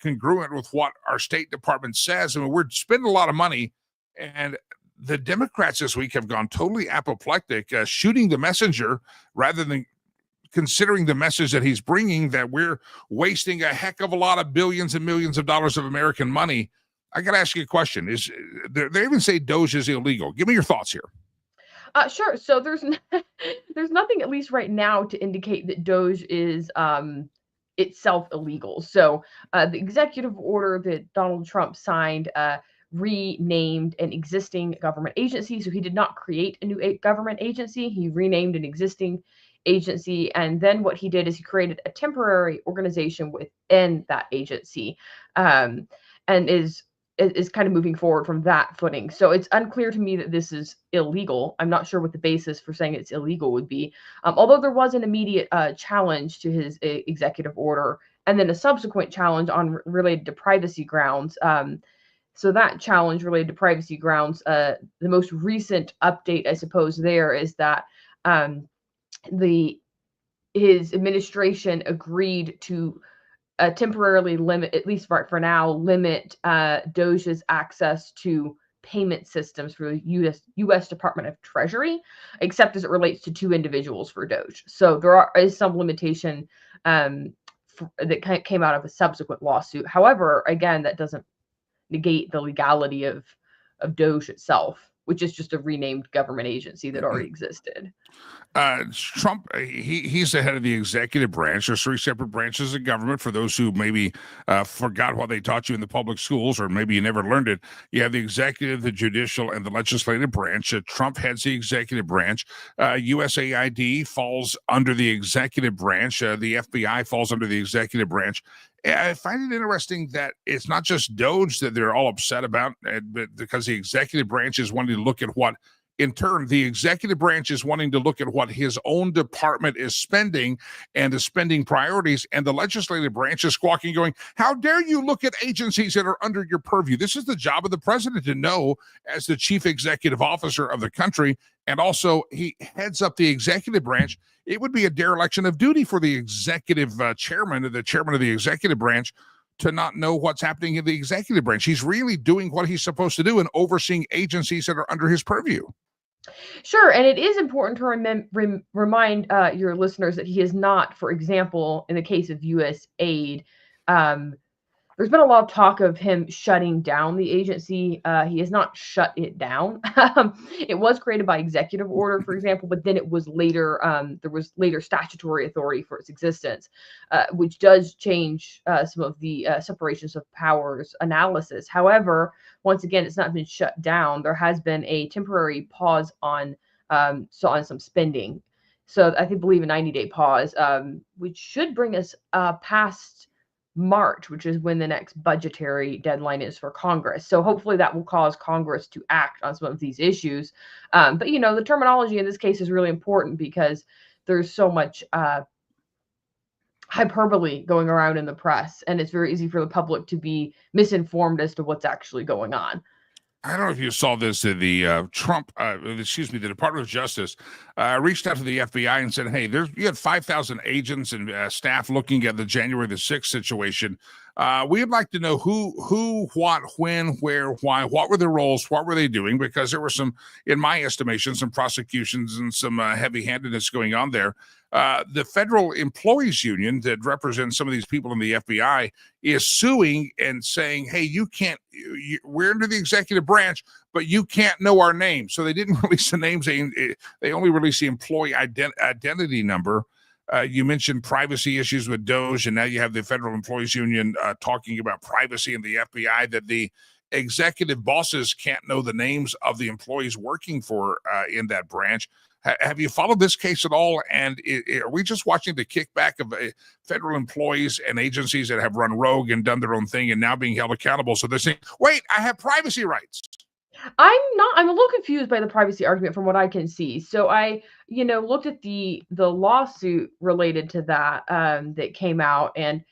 congruent with what our State Department says. I mean, we're spending a lot of money, and the Democrats this week have gone totally apoplectic, shooting the messenger rather than considering the message that he's bringing, that we're wasting a heck of a lot of billions and millions of dollars of American money. I got to ask you a question. They even say Doge is illegal. Give me your thoughts here. Sure. So there's nothing, at least right now, to indicate that Doge is itself illegal. So the executive order that Donald Trump signed renamed an existing government agency. So he did not create a new government agency. He renamed an existing agency. And then what he did is he created a temporary organization within that agency, and is kind of moving forward from that footing. So it's unclear to me that this is illegal. I'm not sure what the basis for saying it's illegal would be. Although there was an immediate challenge to his executive order, and then a subsequent challenge related to privacy grounds. So that challenge related to privacy grounds, the most recent update, I suppose, there is that his administration agreed to temporarily limit, at least for now, limit Doge's access to payment systems for the U.S. Department of Treasury, except as it relates to two individuals for Doge. So there is some limitation that came out of a subsequent lawsuit. However, again, that doesn't negate the legality of Doge itself, which is just a renamed government agency that already existed. Trump, he's the head of the executive branch. There's three separate branches of government. For those who maybe forgot what they taught you in the public schools, or maybe you never learned it, you have the executive, the judicial, and the legislative branch. Trump heads the executive branch. USAID falls under the executive branch. The FBI falls under the executive branch. I find it interesting that it's not just Doge that they're all upset about, but because the executive branch is wanting to look at what, in turn, the executive branch is wanting to look at what his own department is spending and the spending priorities, and the legislative branch is squawking, going, how dare you look at agencies that are under your purview? This is the job of the president to know as the chief executive officer of the country, and also he heads up the executive branch. It would be a dereliction of duty for the executive chairman of the executive branch to not know what's happening in the executive branch. He's really doing what he's supposed to do and overseeing agencies that are under his purview. Sure, and it is important to remind your listeners that he is not, for example, in the case of U.S. aid, There's been a lot of talk of him shutting down the agency. He has not shut it down. It was created by executive order, for example, but then it was later, there was later statutory authority for its existence, which does change some of the separations of powers analysis. However, once again, it's not been shut down. There has been a temporary pause on on some spending. So I believe a 90-day pause, which should bring us past March, which is when the next budgetary deadline is for Congress. So hopefully that will cause Congress to act on some of these issues. But the terminology in this case is really important because there's so much hyperbole going around in the press, and it's very easy for the public to be misinformed as to what's actually going on. I don't know if you saw this. The the Department of Justice reached out to the FBI and said, "Hey, you had 5,000 agents and staff looking at the January the 6th situation. We'd like to know who, what, when, where, why, what were their roles, what were they doing? Because there were some, in my estimation, some prosecutions and some heavy-handedness going on there." The Federal Employees Union that represents some of these people in the FBI is suing and saying, "Hey, we're under the executive branch, but you can't know our names." So they didn't release the names. They only released the employee identity number. You mentioned privacy issues with DOJ, and now you have the Federal Employees Union talking about privacy in the FBI, that the executive bosses can't know the names of the employees working for in that branch. Have you followed this case at all? And are we just watching the kickback of federal employees and agencies that have run rogue and done their own thing and now being held accountable? So they're saying, wait, I have privacy rights. I'm a little confused by the privacy argument from what I can see. So I, looked at the lawsuit related to that that came out. And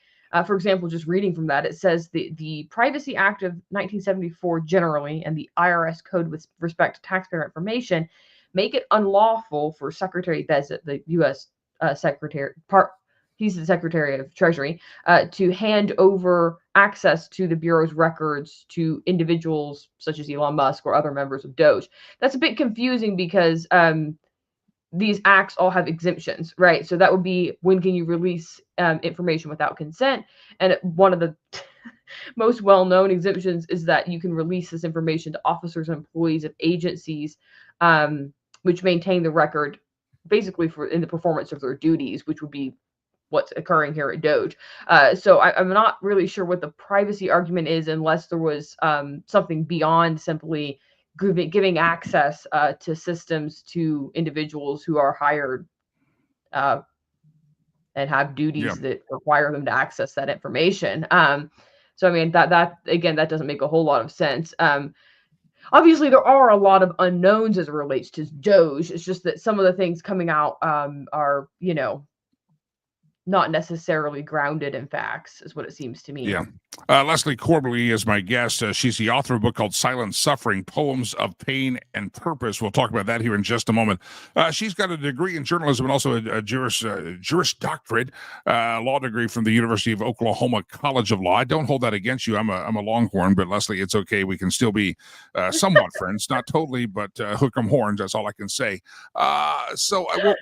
for example, just reading from that, it says the Privacy Act of 1974 generally and the IRS code with respect to taxpayer information make it unlawful for Secretary Bezos, the U.S. He's the Secretary of Treasury, to hand over access to the Bureau's records to individuals such as Elon Musk or other members of DOJ. That's a bit confusing because these acts all have exemptions, right? So that would be, when can you release information without consent? And one of the most well-known exemptions is that you can release this information to officers and employees of agencies which maintain the record basically in the performance of their duties, which would be what's occurring here at DOJ. So I'm not really sure what the privacy argument is, unless there was something beyond simply giving access to systems to individuals who are hired and have duties that require them to access that information. So I mean, that again, that doesn't make a whole lot of sense. Obviously, there are a lot of unknowns as it relates to DOJ. It's just that some of the things coming out are, not necessarily grounded in facts, is what it seems to me. Yeah. Leslie Corbally is my guest. She's the author of a book called Silent Suffering, Poems of Pain and Purpose. We'll talk about that here in just a moment. She's got a degree in journalism and also a Juris Doctorate, law degree from the University of Oklahoma College of Law. I don't hold that against you. I'm a Longhorn, but Leslie, it's okay. We can still be somewhat friends. Not totally, but hook 'em horns. That's all I can say. So I will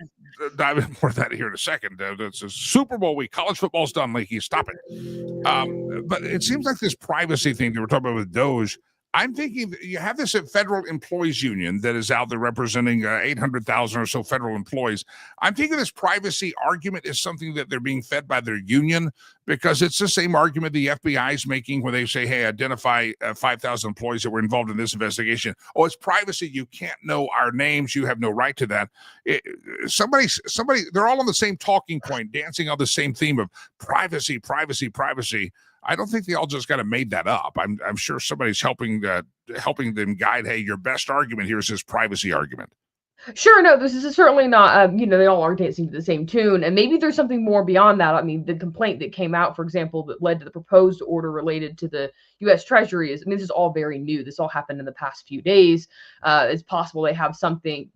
dive in more of that here in a second. It's a Super Bowl week. College football's done, Lakey. Stop it. But it seems like this privacy thing that we're talking about with DOJ, I'm thinking you have this Federal Employees Union that is out there representing 800,000 or so federal employees. I'm thinking this privacy argument is something that they're being fed by their union, because it's the same argument the FBI is making when they say, hey, identify 5,000 employees that were involved in this investigation. Oh, it's privacy. You can't know our names. You have no right to that. Somebody, they're all on the same talking point, dancing on the same theme of privacy, privacy, privacy. I don't think they all just kind of made that up. I'm sure somebody's helping them guide. Hey, your best argument here is this privacy argument. Sure, no, this is certainly not, they all are dancing to the same tune. And maybe there's something more beyond that. I mean, the complaint that came out, for example, that led to the proposed order related to the U.S. Treasury this is all very new. This all happened in the past few days. It's possible they have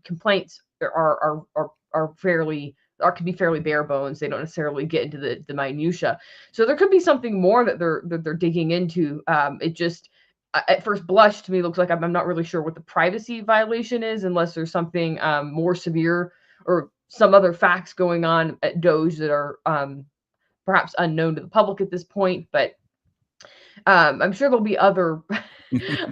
complaints are fairly, or can be fairly bare bones. They don't necessarily get into the minutia. So there could be something more that they're digging into. It just, at first blush, to me, looks like I'm not really sure what the privacy violation is, unless there's something more severe or some other facts going on at DOJ that are perhaps unknown to the public at this point. But I'm sure there'll be other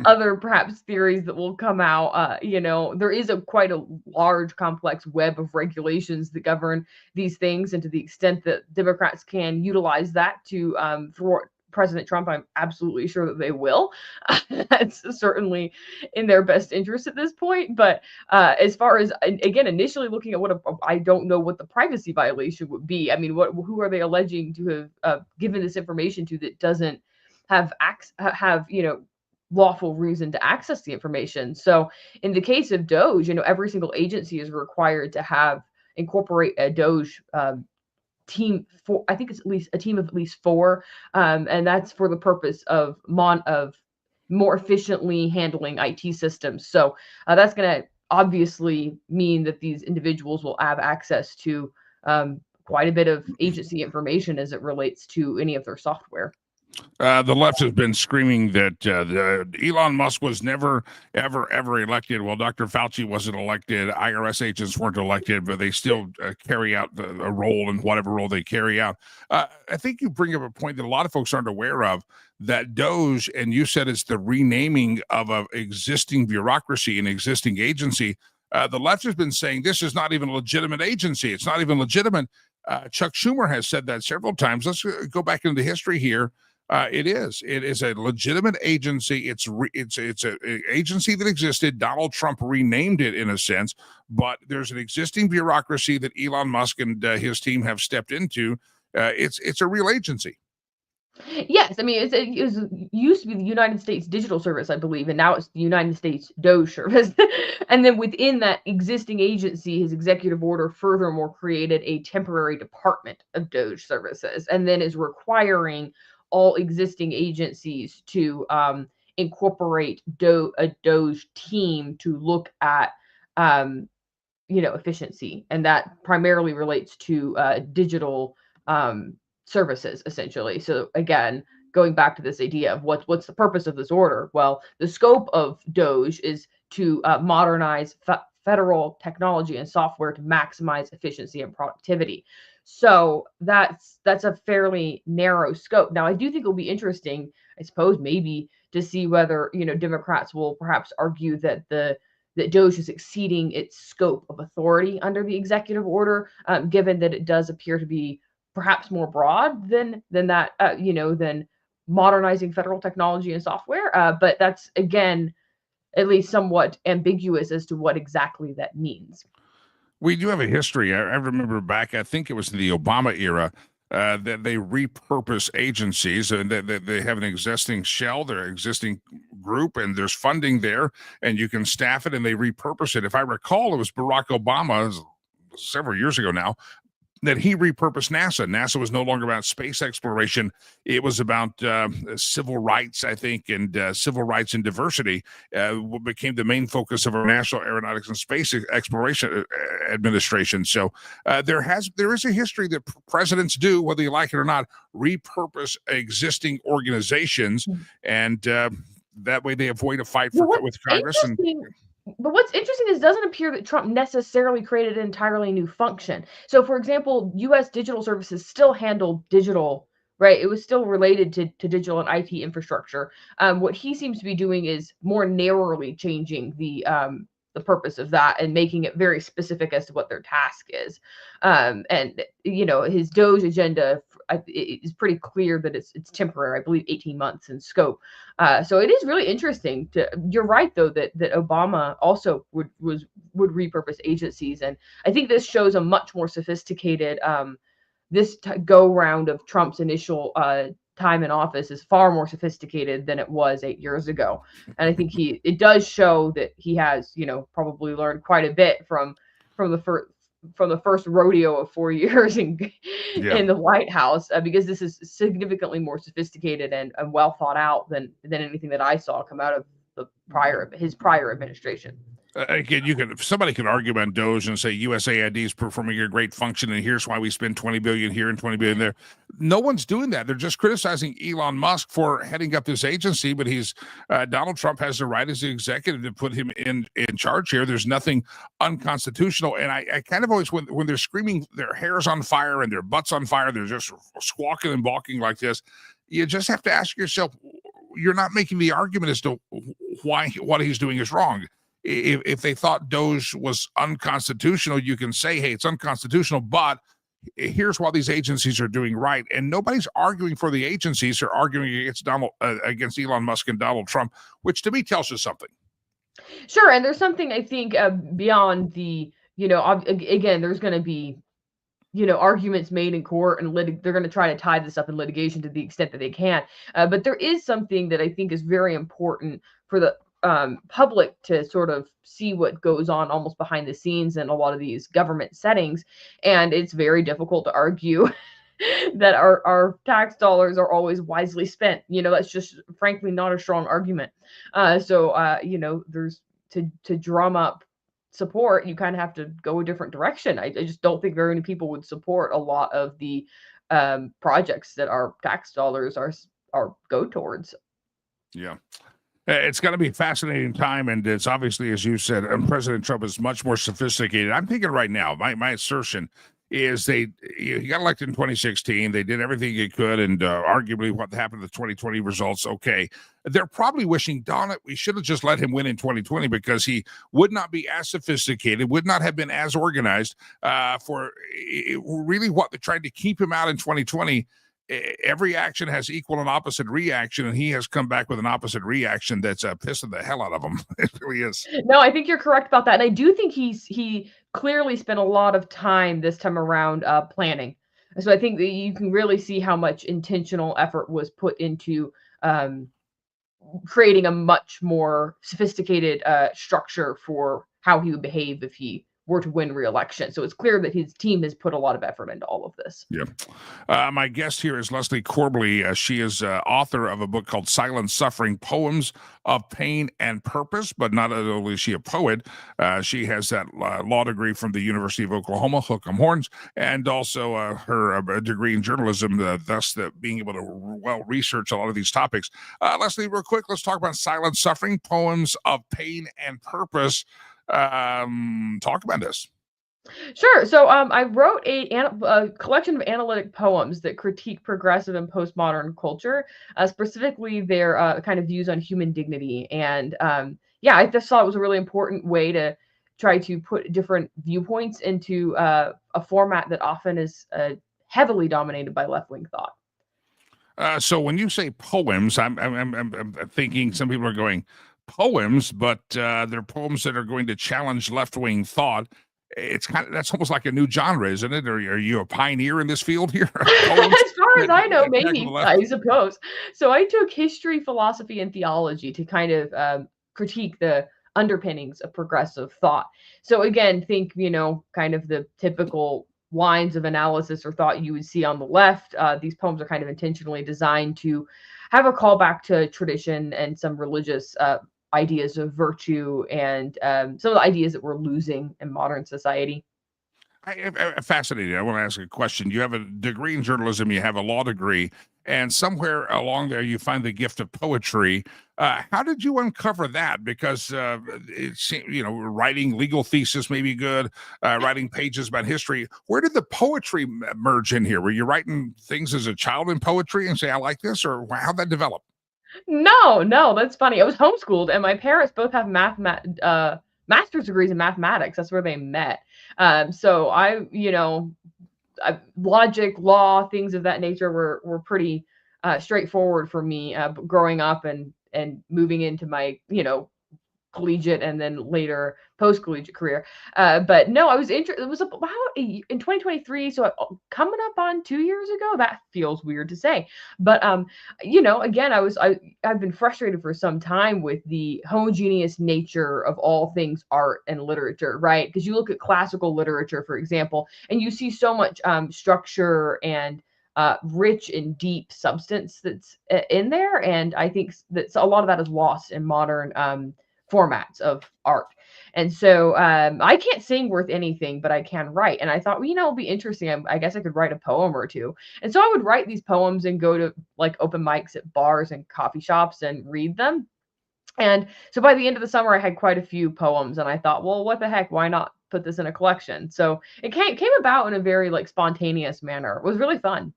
other perhaps theories that will come out. There is quite a large, complex web of regulations that govern these things, and to the extent that Democrats can utilize that to thwart President Trump, I'm absolutely sure that they will. That's certainly in their best interest at this point. But as far as, again, initially looking at I don't know what the privacy violation would be. I mean, who are they alleging to have given this information to that doesn't have lawful reason to access the information? So in the case of Doge, every single agency is required to incorporate a Doge team. For I think it's at least a team of at least 4, and that's for the purpose of more efficiently handling IT systems. So that's going to obviously mean that these individuals will have access to quite a bit of agency information as it relates to any of their software. The left has been screaming that Elon Musk was never, ever, ever elected. Well, Dr. Fauci wasn't elected. IRS agents weren't elected, but they still carry out a role in whatever role they carry out. I think you bring up a point that a lot of folks aren't aware of, that Doge, and you said it's the renaming of an existing bureaucracy, an existing agency. The left has been saying this is not even a legitimate agency. It's not even legitimate. Chuck Schumer has said that several times. Let's go back into history here. It is a legitimate agency. It's an agency that existed. Donald Trump renamed it in a sense, but there's an existing bureaucracy that Elon Musk and his team have stepped into. It's a real agency. Yes, I mean it used to be the United States Digital Service, I believe, and now it's the United States Doge Service. And then within that existing agency, his executive order furthermore created a temporary department of Doge services, and then is requiring all existing agencies to incorporate a Doge team to look at efficiency, and that primarily relates to digital services, essentially. So again, going back to this idea of what's the purpose of this order? Well, the scope of Doge is to modernize federal technology and software to maximize efficiency and productivity. So that's a fairly narrow scope. Now, I do think it'll be interesting, I suppose, maybe to see whether Democrats will perhaps argue that that Doge is exceeding its scope of authority under the executive order, given that it does appear to be perhaps more broad than that, than modernizing federal technology and software. But that's, again, at least somewhat ambiguous as to what exactly that means. We do have a history. I remember back, I think it was in the Obama era, that they repurpose agencies, and that they have an existing shell, their existing group, and there's funding there, and you can staff it, and they repurpose it. If I recall, it was Barack Obama several years ago now, that he repurposed NASA. NASA was no longer about space exploration. It was about civil rights, I think, and civil rights and diversity became the main focus of our National Aeronautics and Space Exploration Administration. So there is a history that presidents do, whether you like it or not, repurpose existing organizations, and that way they avoid a fight with Congress. But what's interesting is it doesn't appear that Trump necessarily created an entirely new function. So, for example, U.S. digital services still handled digital, right? It was still related to digital and IT infrastructure. What he seems to be doing is more narrowly changing the purpose of that and making it very specific as to what their task is. And his Doge agenda is pretty clear that it's temporary. I believe 18 months in scope. So it is really interesting. You're right, though, that Obama also would repurpose agencies, and I think this shows a much more sophisticated. This go round of Trump's initial time in office is far more sophisticated than it was 8 years ago, and I think it does show that he has probably learned quite a bit from the first rodeo of 4 years in the White House, because this is significantly more sophisticated and well thought out than anything that I saw come out of his prior administration. Again, somebody could argue about Doge and say USAID is performing a great function, and here's why we spend $20 billion here and $20 billion there. No one's doing that. They're just criticizing Elon Musk for heading up this agency, but Donald Trump has the right as the executive to put him in charge here. There's nothing unconstitutional, and I kind of always, when they're screaming their hair's on fire and their butt's on fire, they're just squawking and balking like this. you just have to ask yourself, you're not making the argument as to why what he's doing is wrong. If they thought Doge was unconstitutional, you can say, hey, it's unconstitutional, but here's what these agencies are doing right. And nobody's arguing for the agencies. They're arguing against Elon Musk and Donald Trump, which to me tells you something. Sure, and there's something I think beyond the, again, there's going to be, arguments made in court, and they're going to try to tie this up in litigation to the extent that they can. But there is something that I think is very important for the public to sort of see what goes on almost behind the scenes in a lot of these government settings. And it's very difficult to argue that our tax dollars are always wisely spent. That's just frankly not a strong argument. There's to drum up support, you kind of have to go a different direction. I just don't think very many people would support a lot of the projects that our tax dollars are go towards. Yeah. It's going to be a fascinating time, and it's obviously, as you said, President Trump is much more sophisticated. I'm thinking right now, my assertion is he got elected in 2016. They did everything he could, and arguably what happened to the 2020 results, okay. They're probably wishing, darn it, we should have just let him win in 2020 because he would not be as sophisticated, would not have been as organized for really what they tried to keep him out in 2020. Every action has equal and opposite reaction, and he has come back with an opposite reaction that's pissing the hell out of him. It really is. No, I think you're correct about that, and I do think he clearly spent a lot of time this time around planning. So I think that you can really see how much intentional effort was put into creating a much more sophisticated structure for how he would behave if he were to win re-election. So it's clear that his team has put a lot of effort into all of this. Yeah. My guest here is Leslie Corbley. She is author of a book called Silent Suffering, Poems of Pain and Purpose. But not only is she a poet, she has that law degree from the University of Oklahoma, Hook 'em Horns, and also her degree in journalism, thus being able to research a lot of these topics. Leslie, real quick, let's talk about Silent Suffering, Poems of Pain and Purpose. Talk about this. Sure. So I wrote a collection of analytic poems that critique progressive and postmodern culture, specifically their kind of views on human dignity. And I just thought it was a really important way to try to put different viewpoints into a format that often is heavily dominated by left-wing thought. So when you say poems, I'm thinking some people are going, poems, but they're poems that are going to challenge left-wing thought. It's that's almost like a new genre, isn't it? Or are you a pioneer in this field here? As far as I know, maybe, I suppose. So I took history, philosophy, and theology to kind of critique the underpinnings of progressive thought. So again, think, kind of the typical lines of analysis or thought you would see on the left. These poems are kind of intentionally designed to have a callback to tradition and some religious ideas of virtue and some of the ideas that we're losing in modern society. I'm fascinated. I want to ask a question. You have a degree in journalism, you have a law degree, and somewhere along there you find the gift of poetry. How did you uncover that? Because it seems, writing legal thesis may be good, writing pages about history. Where did the poetry merge in here? Were you writing things as a child in poetry and say, I like this, or how'd that develop? No, that's funny. I was homeschooled, and my parents both have master's degrees in mathematics. That's where they met. So logic, law, things of that nature were pretty straightforward for me growing up and moving into my collegiate and then later post-collegiate career. But no, I was interested. It was about in 2023, so coming up on 2 years ago. That feels weird to say, but again, I've been frustrated for some time with the homogeneous nature of all things art and literature, right? Because you look at classical literature, for example, and you see so much structure and rich and deep substance that's in there, and I think that a lot of that is lost in modern formats of art. And so I can't sing worth anything, but I can write. And I thought, it'll be interesting. I guess I could write a poem or two. And so I would write these poems and go to like open mics at bars and coffee shops and read them. And so by the end of the summer, I had quite a few poems, and I thought, well, what the heck? Why not put this in a collection? So it came about in a very like spontaneous manner. It was really fun.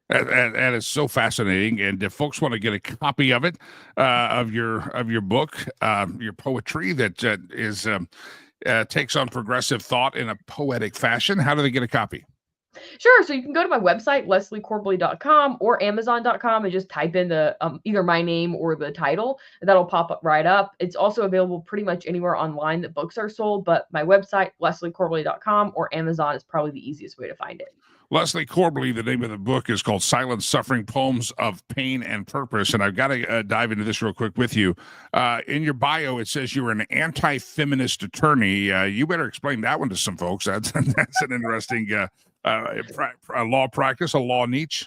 And it's so fascinating. And if folks want to get a copy of it, of your book, your poetry that is takes on progressive thought in a poetic fashion, how do they get a copy? Sure. So you can go to my website, lesliecorbally.com or amazon.com, and just type in the either my name or the title. That'll pop up right up. It's also available pretty much anywhere online that books are sold, but my website, lesliecorbally.com or Amazon is probably the easiest way to find it. Leslie Corbally, the name of the book is called Silent Suffering Poems of Pain and Purpose. And I've got to dive into this real quick with you. In your bio, it says you're an anti-feminist attorney. You better explain that one to some folks. That's an interesting law practice, a law niche.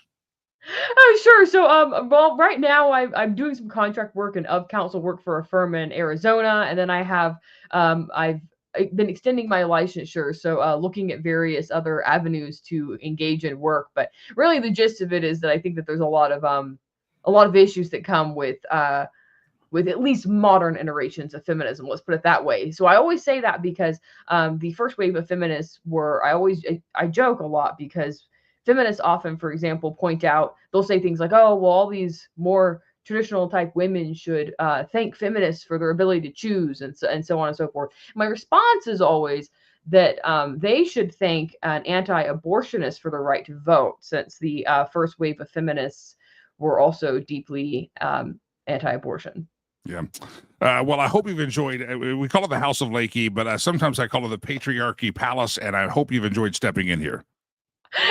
Oh, sure. So, well, right now I'm doing some contract work and of counsel work for a firm in Arizona, and then I've been extending my licensure, so looking at various other avenues to engage in work. But really, the gist of it is that I think that there's a lot of issues that come with at least modern iterations of feminism. Let's put it that way. So I always say that because the first wave of feminists were, I joke a lot because feminists often, for example, point out, they'll say things like, oh, well, all these more traditional type women should thank feminists for their ability to choose, and so on and so forth. My response is always that they should thank an anti-abortionist for the right to vote, since the first wave of feminists were also deeply anti-abortion. Yeah. Well, I hope you've enjoyed. We call it the House of Lakey, but sometimes I call it the Patriarchy Palace, and I hope you've enjoyed stepping in here.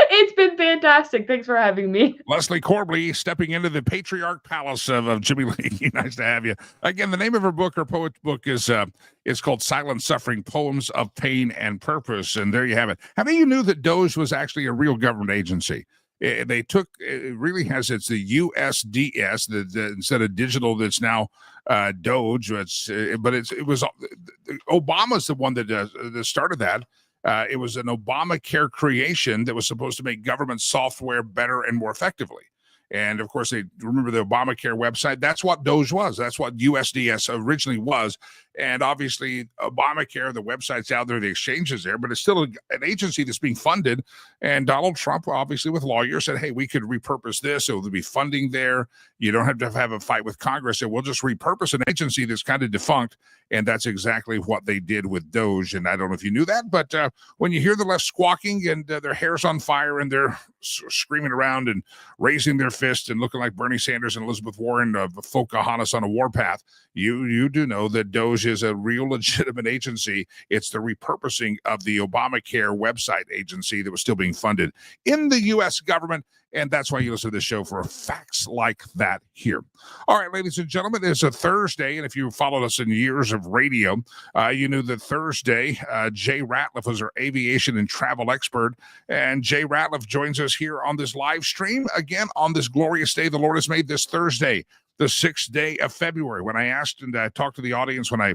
It's been fantastic. Thanks for having me. Leslie Corbally stepping into the Patriarch Palace of Jimmy Lakey. Nice to have you. Again, the name of her book, her poet book, is called Silent Suffering, Poems of Pain and Purpose. And there you have it. How many of you knew that DOGE was actually a real government agency? It really has, it's the USDS, instead of digital, that's now DOGE. It was Obama's the one that started that. It was an Obamacare creation that was supposed to make government software better and more effectively. And of course, they remember the Obamacare website. That's what DOGE was. That's what USDS originally was. And obviously, Obamacare, the website's out there, the exchange is there, but it's still an agency that's being funded. And Donald Trump, obviously, with lawyers, said, hey, we could repurpose this. So there'll be funding there. You don't have to have a fight with Congress. And we'll just repurpose an agency that's kind of defunct. And that's exactly what they did with DOGE. And I don't know if you knew that, but when you hear the left squawking and their hair's on fire and they're screaming around and raising their fists and looking like Bernie Sanders and Elizabeth Warren, Pocahontas on a warpath, you do know that DOGE is a real legitimate agency. It's the repurposing of the Obamacare website agency that was still being funded in the U.S. government. And that's why you listen to this show, for facts like that here. All right, ladies and gentlemen, it's a Thursday. And if you followed us in years of radio, you knew that Thursday, Jay Ratliff was our aviation and travel expert. And Jay Ratliff joins us here on this live stream again on this glorious day the Lord has made, this Thursday, the 6th day of February. When I asked and I talked to the audience when I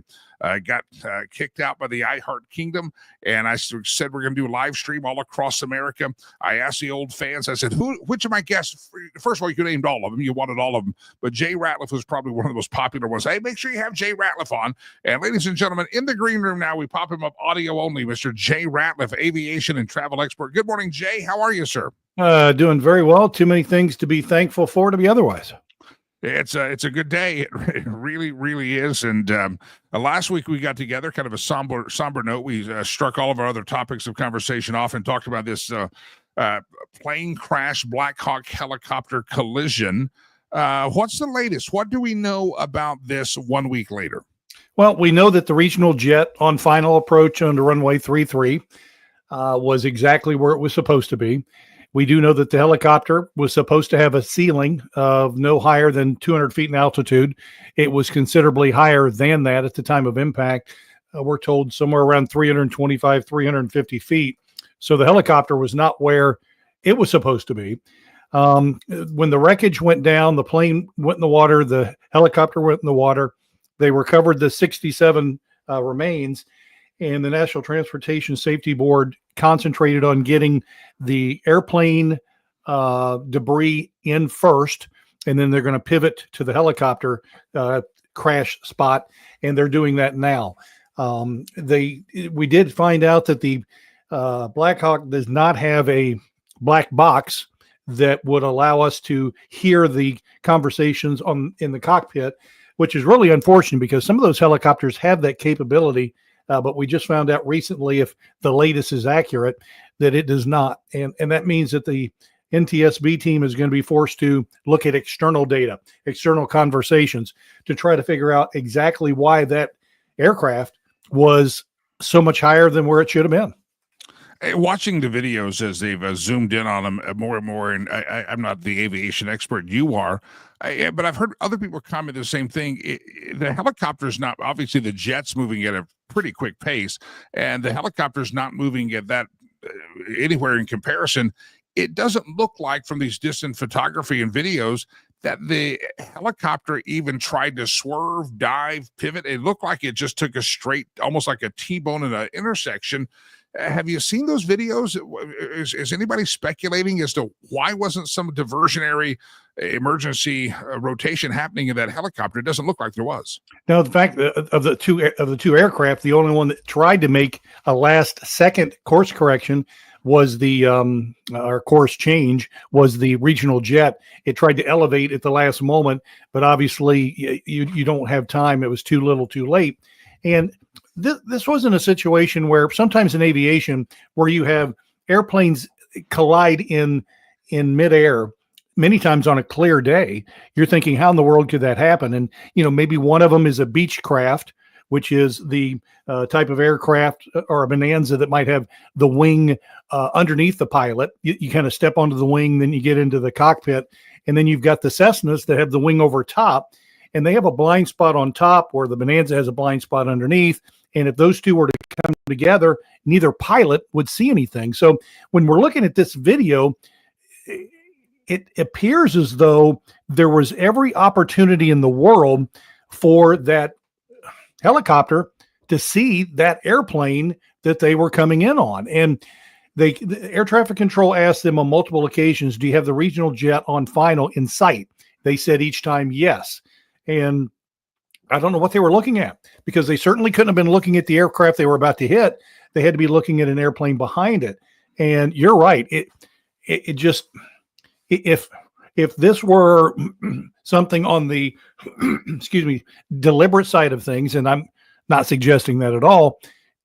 got kicked out by the iHeart Kingdom, and I said we're going to do a live stream all across America, I asked the old fans, I said, which of my guests, first of all, you named all of them, you wanted all of them, but Jay Ratliff was probably one of the most popular ones. Hey, make sure you have Jay Ratliff on. And ladies and gentlemen, in the green room now, we pop him up audio only, Mr. Jay Ratliff, aviation and travel expert. Good morning, Jay. How are you, sir? Doing very well. Too many things to be thankful for to be otherwise. It's a good day. It really, really is. And last week we got together, kind of a somber note. We struck all of our other topics of conversation off and talked about this plane crash, Black Hawk helicopter collision. What's the latest? What do we know about this 1 week later? Well, we know that the regional jet on final approach onto runway 33 was exactly where it was supposed to be. We do know that the helicopter was supposed to have a ceiling of no higher than 200 feet in altitude. It was considerably higher than that at the time of impact. We're told somewhere around 325, 350 feet. So the helicopter was not where it was supposed to be. When the wreckage went down, the plane went in the water, the helicopter went in the water. They recovered the 67 remains, and the National Transportation Safety Board concentrated on getting the airplane debris in first, and then they're going to pivot to the helicopter crash spot, and they're doing that now. We did find out that the Black Hawk does not have a black box that would allow us to hear the conversations in the cockpit, which is really unfortunate because some of those helicopters have that capability. But we just found out recently, if the latest is accurate, that it does not. And that means that the NTSB team is going to be forced to look at external data, external conversations to try to figure out exactly why that aircraft was so much higher than where it should have been. Watching the videos as they've zoomed in on them more and more, and I'm not the aviation expert, you are, but I've heard other people comment the same thing. The helicopter's not, obviously the jet's moving at a pretty quick pace, and the helicopter's not moving at that anywhere in comparison. It doesn't look like from these distant photography and videos that the helicopter even tried to swerve, dive, pivot. It looked like it just took a straight, almost like a T-bone in an intersection. Have you seen those videos? Is anybody speculating as to why wasn't some diversionary emergency rotation happening in that helicopter? It doesn't look like there was. Now, the fact of the two aircraft, the only one that tried to make a last second course correction was the our course change was the regional jet. It tried to elevate at the last moment, but obviously you don't have time. It was too little, too late, and this wasn't a situation where sometimes in aviation where you have airplanes collide in midair many times on a clear day. You're thinking, how in the world could that happen? And, maybe one of them is a Beechcraft, which is the type of aircraft, or a Bonanza that might have the wing underneath the pilot. You kind of step onto the wing, then you get into the cockpit, and then you've got the Cessnas that have the wing over top, and they have a blind spot on top where the Bonanza has a blind spot underneath. And if those two were to come together, neither pilot would see anything. So when we're looking at this video, it appears as though there was every opportunity in the world for that helicopter to see that airplane that they were coming in on. And the air traffic control asked them on multiple occasions, do you have the regional jet on final in sight? They said each time, yes. And I don't know what they were looking at, because they certainly couldn't have been looking at the aircraft they were about to hit. They had to be looking at an airplane behind it. And you're right. It just, if this were something on the, deliberate side of things, and I'm not suggesting that at all,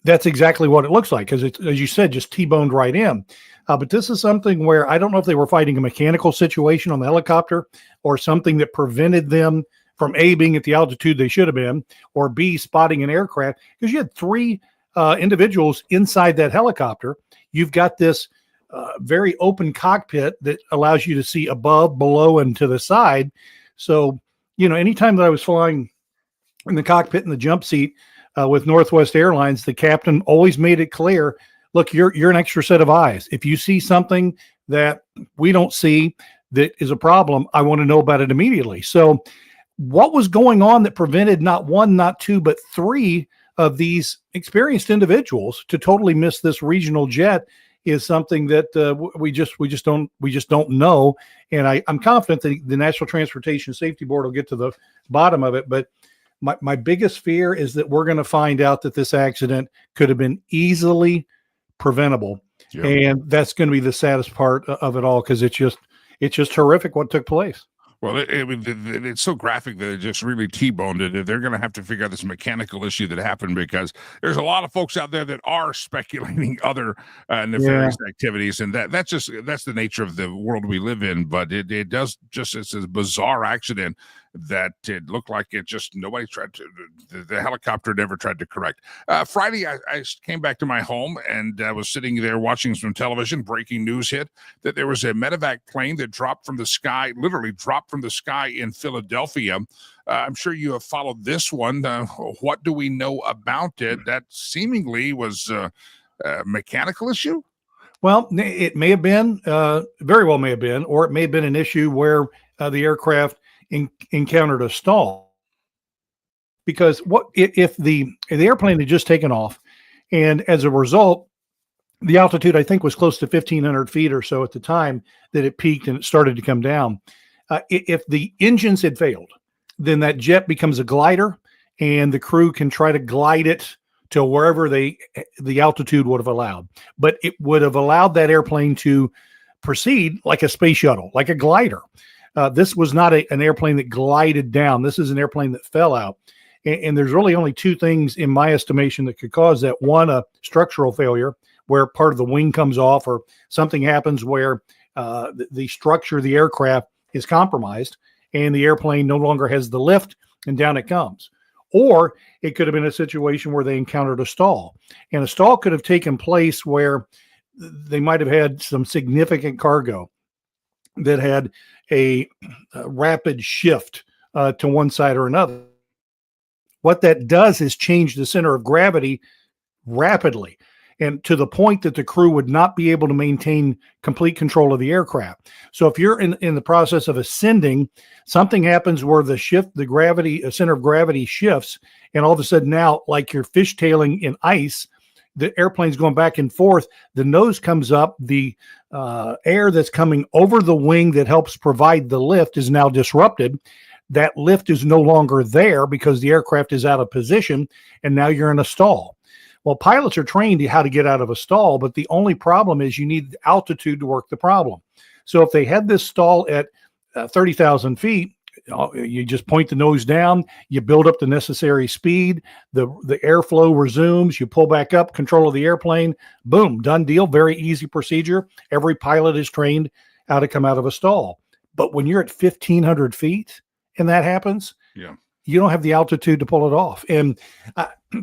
that's exactly what it looks like. Because it's, as you said, just T-boned right in. But this is something where I don't know if they were fighting a mechanical situation on the helicopter or something that prevented them from A, being at the altitude they should have been, or B, spotting an aircraft, because you had three individuals inside that helicopter. You've got this very open cockpit that allows you to see above, below, and to the side. So, anytime that I was flying in the cockpit in the jump seat with Northwest Airlines, the captain always made it clear, look, you're an extra set of eyes. If you see something that we don't see that is a problem, I want to know about it immediately. So what was going on that prevented not one, not two, but three of these experienced individuals to totally miss this regional jet is something that we just don't know. And I'm confident that the National Transportation Safety Board will get to the bottom of it. But my biggest fear is that we're going to find out that this accident could have been easily preventable. Yep. And that's going to be the saddest part of it all, because it's just horrific what took place. Well, it's so graphic that it just really T-boned it. They're going to have to figure out this mechanical issue that happened, because there's a lot of folks out there that are speculating other nefarious activities, and that's the nature of the world we live in. But it does just, it's a bizarre accident that it looked like it just, nobody tried to, the helicopter never tried to correct. Friday, I came back to my home, and I was sitting there watching some television. Breaking news hit that there was a medevac plane that dropped from the sky, literally dropped from the sky in Philadelphia. I'm sure you have followed this one. What do we know about it? That seemingly was a mechanical issue. Well, it may have been, very well may have been, or it may have been an issue where the aircraft encountered a stall. Because what if the airplane had just taken off, and as a result, the altitude I think was close to 1,500 feet or so at the time that it peaked and it started to come down. If the engines had failed, then that jet becomes a glider, and the crew can try to glide it to wherever the altitude would have allowed. But it would have allowed that airplane to proceed like a space shuttle, like a glider. This was not an airplane that glided down. This is an airplane that fell out. And there's really only two things in my estimation that could cause that. One, a structural failure where part of the wing comes off, or something happens where the structure of the aircraft is compromised and the airplane no longer has the lift and down it comes. Or it could have been a situation where they encountered a stall. And a stall could have taken place where they might have had some significant cargo that had a rapid shift to one side or another. What that does is change the center of gravity rapidly, and to the point that the crew would not be able to maintain complete control of the aircraft. So if you're in the process of ascending, something happens where the gravity, center of gravity shifts, and all of a sudden now, like you're fishtailing in ice, the airplane's going back and forth, the nose comes up, the air that's coming over the wing that helps provide the lift is now disrupted. That lift is no longer there because the aircraft is out of position, and now you're in a stall. Well, pilots are trained how to get out of a stall, but the only problem is you need altitude to work the problem. So if they had this stall at 30,000 feet, you just point the nose down, you build up the necessary speed, the airflow resumes, you pull back up, control of the airplane, boom, done deal, very easy procedure. Every pilot is trained how to come out of a stall. But when you're at 1,500 feet and that happens, yeah, you don't have the altitude to pull it off. And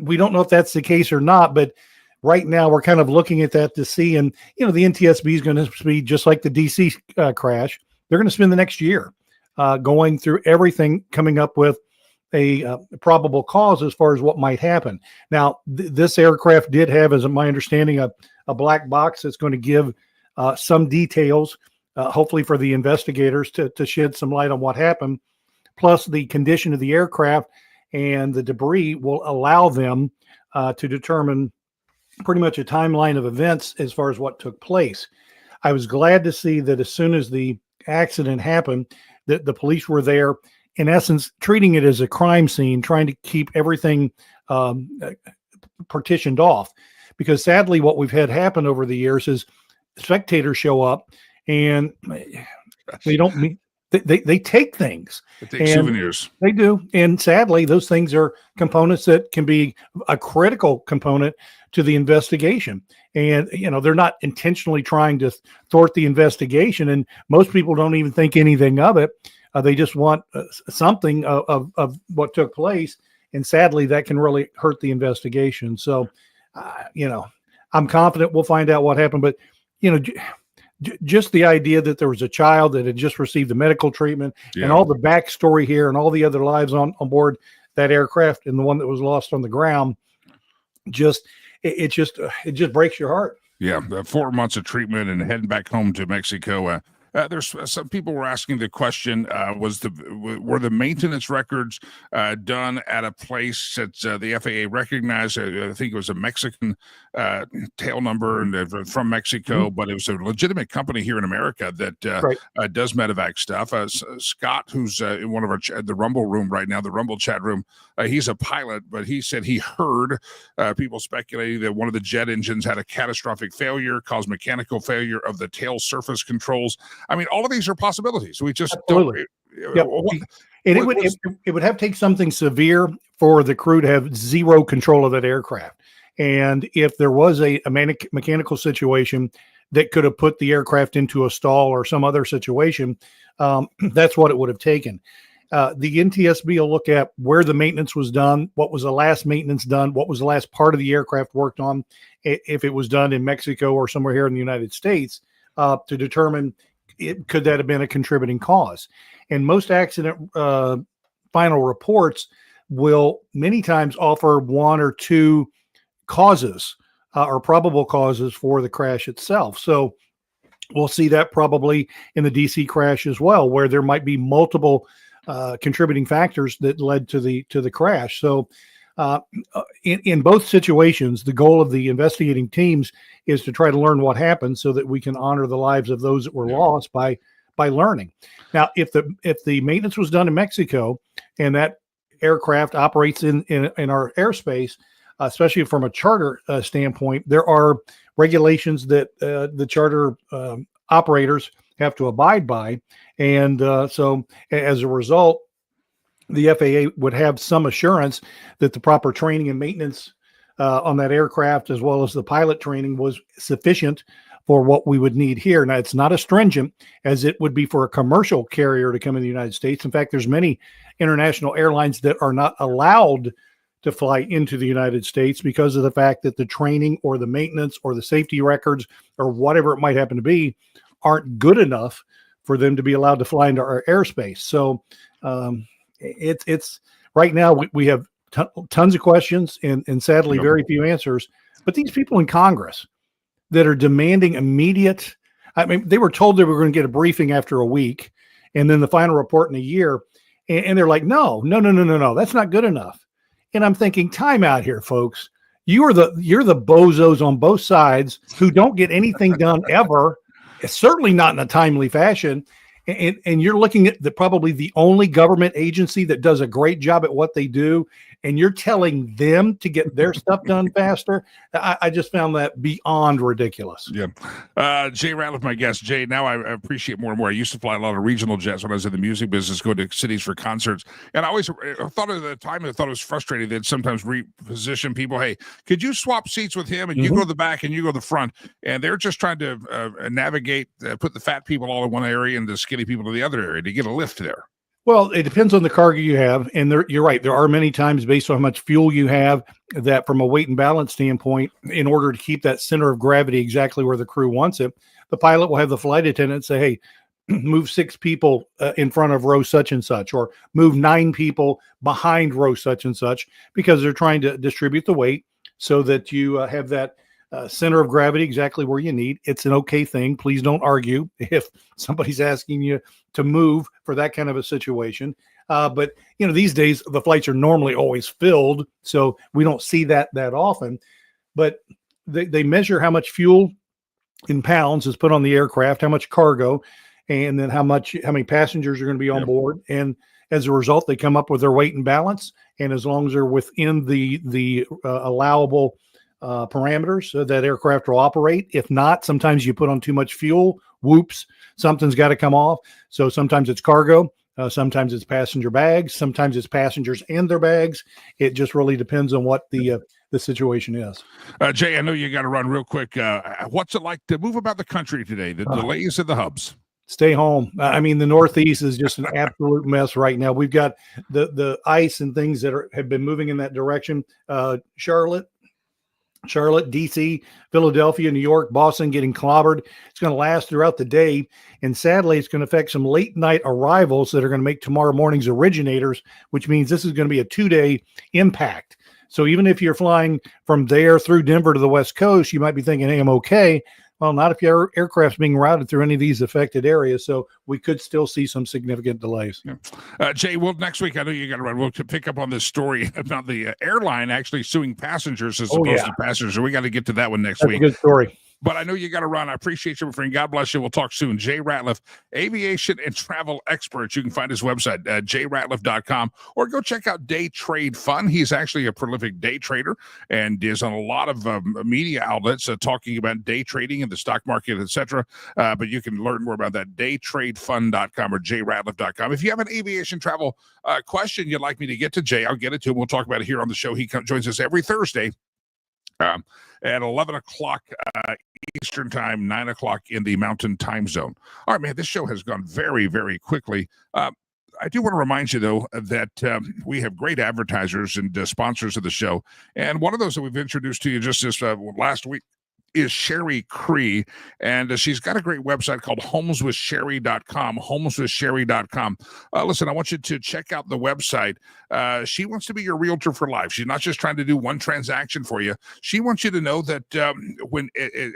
we don't know if that's the case or not, but right now we're kind of looking at that to see. And, the NTSB is going to be just like the DC crash. They're going to spend the next year going through everything, coming up with a probable cause as far as what might happen. Now, this aircraft did have, as my understanding, a black box that's going to give some details, hopefully for the investigators to shed some light on what happened. Plus the condition of the aircraft and the debris will allow them to determine pretty much a timeline of events as far as what took place. I was glad to see that as soon as the accident happened, that the police were there, in essence, treating it as a crime scene, trying to keep everything partitioned off. Because sadly, what we've had happen over the years is spectators show up and they don't meet. They take things. They take souvenirs. They do. And sadly, those things are components that can be a critical component to the investigation. And, they're not intentionally trying to thwart the investigation. And most people don't even think anything of it. They just want something of what took place. And sadly, that can really hurt the investigation. So, I'm confident we'll find out what happened. But, just the idea that there was a child that had just received the medical treatment and all the backstory here and all the other lives on board that aircraft and the one that was lost on the ground, it just breaks your heart. Yeah, 4 months of treatment and heading back home to Mexico. There's some people were asking the question: were the maintenance records done at a place that the FAA recognized? I think it was a Mexican tail number and from Mexico, but it was a legitimate company here in America that does medevac stuff. Scott, who's in one of the Rumble room right now, the Rumble chat room, he's a pilot, but he said he heard people speculating that one of the jet engines had a catastrophic failure, caused mechanical failure of the tail surface controls. I mean, all of these are possibilities. We just Absolutely. It would have to take something severe for the crew to have zero control of that aircraft. And if there was a mechanical situation that could have put the aircraft into a stall or some other situation, that's what it would have taken. The NTSB will look at where the maintenance was done, what was the last maintenance done, what was the last part of the aircraft worked on, if it was done in Mexico or somewhere here in the United States, to determine could that have been a contributing cause. And most accident final reports will many times offer one or two causes or probable causes for the crash itself. So we'll see that probably in the DC crash as well, where there might be multiple contributing factors that led to the crash. So in both situations, the goal of the investigating teams is to try to learn what happened so that we can honor the lives of those that were lost by learning. Now, if the maintenance was done in Mexico and that aircraft operates in our airspace, especially from a charter standpoint, there are regulations that the charter operators have to abide by. And so as a result, the FAA would have some assurance that the proper training and maintenance on that aircraft, as well as the pilot training, was sufficient for what we would need here. Now, it's not as stringent as it would be for a commercial carrier to come in the United States. In fact, there's many international airlines that are not allowed to fly into the United States because of the fact that the training or the maintenance or the safety records or whatever it might happen to be aren't good enough for them to be allowed to fly into our airspace. So it's right now we have tons of questions and sadly very few answers. But these people in Congress that are demanding immediate, I mean, they were told they were going to get a briefing after a week and then the final report in a year. And they're like, no, that's not good enough. And I'm thinking, time out here, folks. You're the bozos on both sides who don't get anything done ever, certainly not in a timely fashion. And you're looking at probably the only government agency that does a great job at what they do, and you're telling them to get their stuff done faster. I just found that beyond ridiculous. Yeah. Jay Ratliff, my guest. Jay, now I appreciate more and more. I used to fly a lot of regional jets when I was in the music business, go to cities for concerts. And I always thought at the time, I thought it was frustrating that sometimes reposition people. Hey, could you swap seats with him and you go to the back and you go to the front? And they're just trying to navigate, put the fat people all in one area and the skinny people to the other area to get a lift there. Well, it depends on the cargo you have. And you're right. There are many times based on how much fuel you have that from a weight and balance standpoint, in order to keep that center of gravity exactly where the crew wants it, the pilot will have the flight attendant say, hey, move 6 people in front of row such and such, or move 9 people behind row such and such, because they're trying to distribute the weight so that you have that center of gravity exactly where you need. It's an okay thing. Please don't argue if somebody's asking you to move for that kind of a situation. But these days the flights are normally always filled, so we don't see that often. But they measure how much fuel in pounds is put on the aircraft, how much cargo, and then how many passengers are going to be on board. And as a result, they come up with their weight and balance. And as long as they're within the allowable parameters, that aircraft will operate. If not, sometimes you put on too much fuel. Whoops, something's got to come off. So sometimes it's cargo, sometimes it's passenger bags, sometimes it's passengers and their bags. It just really depends on what the situation is. Jay, I know you got to run real quick. What's it like to move about the country today? The delays and the hubs. Stay home. I mean, the Northeast is just an absolute mess right now. We've got the ice and things that have been moving in that direction. Charlotte, DC, Philadelphia, New York, Boston getting clobbered. It's going to last throughout the day. And sadly, it's going to affect some late night arrivals that are going to make tomorrow morning's originators, which means this is going to be a 2-day impact. So even if you're flying from there through Denver to the West Coast, you might be thinking, hey, I'm okay. Well, not if your aircraft's being routed through any of these affected areas. So we could still see some significant delays. Yeah. Jay, well, next week, I know you got to run. We'll pick up on this story about the airline actually suing passengers as opposed to passengers. We got to get to that one next week. That's a good story. But I know you got to run. I appreciate you, my friend. God bless you. We'll talk soon. Jay Ratliff, aviation and travel expert. You can find his website, jratliff.com, or go check out Day Trade Fun. He's actually a prolific day trader and is on a lot of media outlets talking about day trading in the stock market, etc. But you can learn more about that, daytradefun.com or jratliff.com. If you have an aviation travel question you'd like me to get to Jay, I'll get it to him. We'll talk about it here on the show. He joins us every Thursday at 11 o'clock Eastern time, 9 o'clock in the Mountain Time Zone. All right, man, this show has gone very, very quickly. I do want to remind you, though, that we have great advertisers and sponsors of the show. And one of those that we've introduced to you just this last week is Sherry Cree, and she's got a great website called homeswithsherry.com, homeswithsherry.com. Listen, I want you to check out the website. She wants to be your realtor for life. She's not just trying to do one transaction for you. She wants you to know that when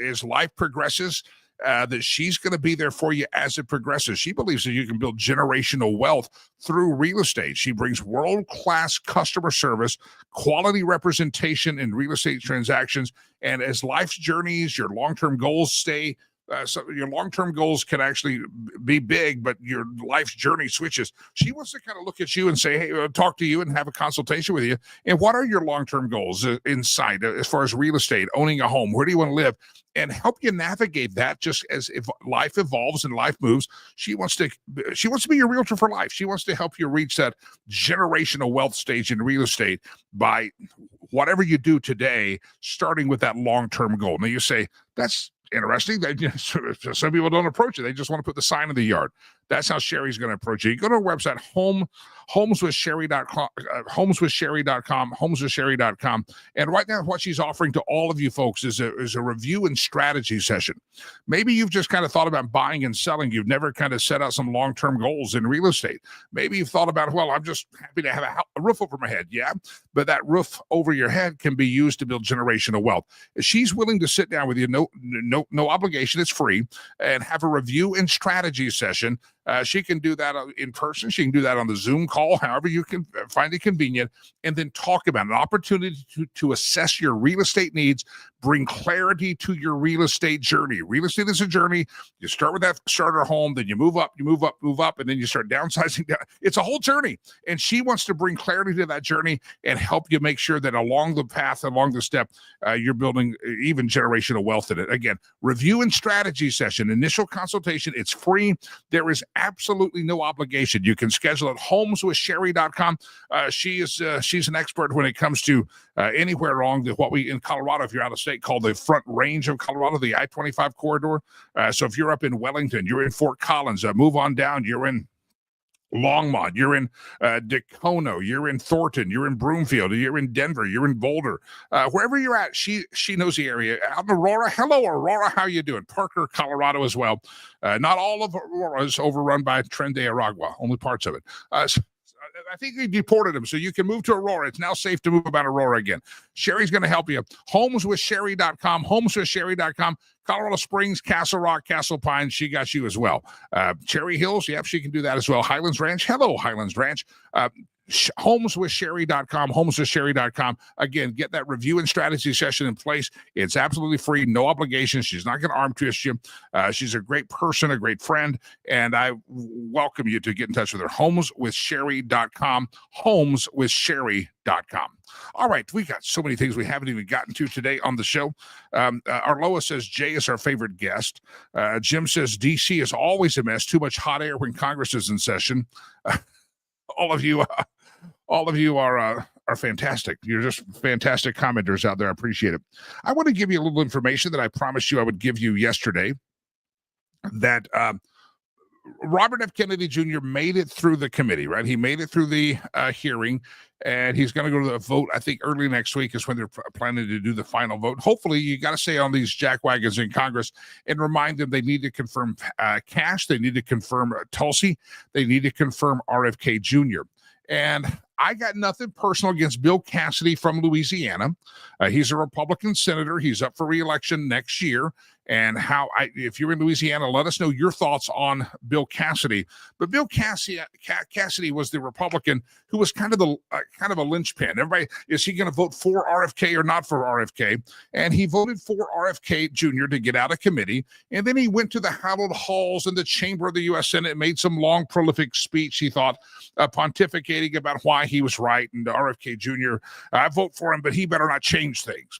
as life progresses, that she's going to be there for you as it progresses. She believes that you can build generational wealth through real estate. She brings world-class customer service, quality representation in real estate transactions, and as life's journeys, your long-term goals stay So your long-term goals can actually be big, but your life's journey switches. She wants to kind of look at you and say, hey, talk to you and have a consultation with you. And what are your long-term goals inside as far as real estate, owning a home? Where do you want to live? And help you navigate that. Just as if life evolves and life moves, she wants to be your realtor for life. She wants to help you reach that generational wealth stage in real estate by whatever you do today, starting with that long-term goal. Now you say, that's interesting. Some people don't approach it. They just want to put the sign in the yard. That's how Sherry's going to approach it. You go to our website, homeswithsherry.com, homeswithsherry.com. And right now, what she's offering to all of you folks is a review and strategy session. Maybe you've just kind of thought about buying and selling. You've never kind of set out some long-term goals in real estate. Maybe you've thought about, well, I'm just happy to have a roof over my head. Yeah, but that roof over your head can be used to build generational wealth. She's willing to sit down with you, no obligation, it's free, and have a review and strategy session. She can do that in person. She can do that on the Zoom call, however you can find it convenient, and then talk about an opportunity to assess your real estate needs, bring clarity to your real estate journey. Real estate is a journey. You start with that starter home, then you move up, and then you start downsizing down. It's a whole journey, and she wants to bring clarity to that journey and help you make sure that along the path, along the step, you're building even generational wealth in it. Again, review and strategy session, initial consultation. It's free. There is absolutely no obligation. You can schedule at homeswithsherry.com. She's an expert when it comes to anywhere along what we in Colorado, if you're out of state, call the Front Range of Colorado, the I-25 corridor. So if you're up in Wellington, you're in Fort Collins, move on down, you're in Longmont, you're in Dacono, you're in Thornton, you're in Broomfield, you're in Denver, you're in Boulder, wherever you're at, she knows the area. Out in Aurora, hello Aurora, how you doing? Parker, Colorado as well. Not all of Aurora is overrun by Tren de Aragua, only parts of it. I think they deported him, so you can move to Aurora. It's now safe to move about Aurora again. Sherry's going to help you. Homeswithsherry.com, homeswithsherry.com. Colorado Springs, Castle Rock, Castle Pines, she got you as well. Cherry Hills, yep, she can do that as well. Highlands Ranch, hello, Highlands Ranch. Homeswithsherry.com, homeswithsherry.com. Again, get that review and strategy session in place. It's absolutely free, no obligation. She's not going to arm twist you. She's a great person, a great friend, and I welcome you to get in touch with her. Homeswithsherry.com, homeswithsherry.com. All right, we got so many things we haven't even gotten to today on the show. Arloa says Jay is our favorite guest. Jim says DC is always a mess, too much hot air when Congress is in session. All of you are fantastic. You're just fantastic commenters out there. I appreciate it. I want to give you a little information that I promised you I would give you yesterday, that Robert F. Kennedy Jr. made it through the committee, right? He made it through the hearing, and he's going to go to the vote. I think early next week is when they're planning to do the final vote. Hopefully, you got to stay on these jackwagons in Congress and remind them they need to confirm Cash, they need to confirm Tulsi, they need to confirm RFK Jr. And I got nothing personal against Bill Cassidy from Louisiana. He's a Republican senator. He's up for re-election next year. And if you're in Louisiana, let us know your thoughts on Bill Cassidy. But Bill Cassidy was the Republican who was kind of a linchpin. Everybody, is he going to vote for RFK or not for RFK? And he voted for RFK Jr. to get out of committee. And then he went to the hallowed halls in the chamber of the U.S. Senate and made some long, prolific speech, he thought, pontificating about why he was right. And RFK Jr., I vote for him, but he better not change things.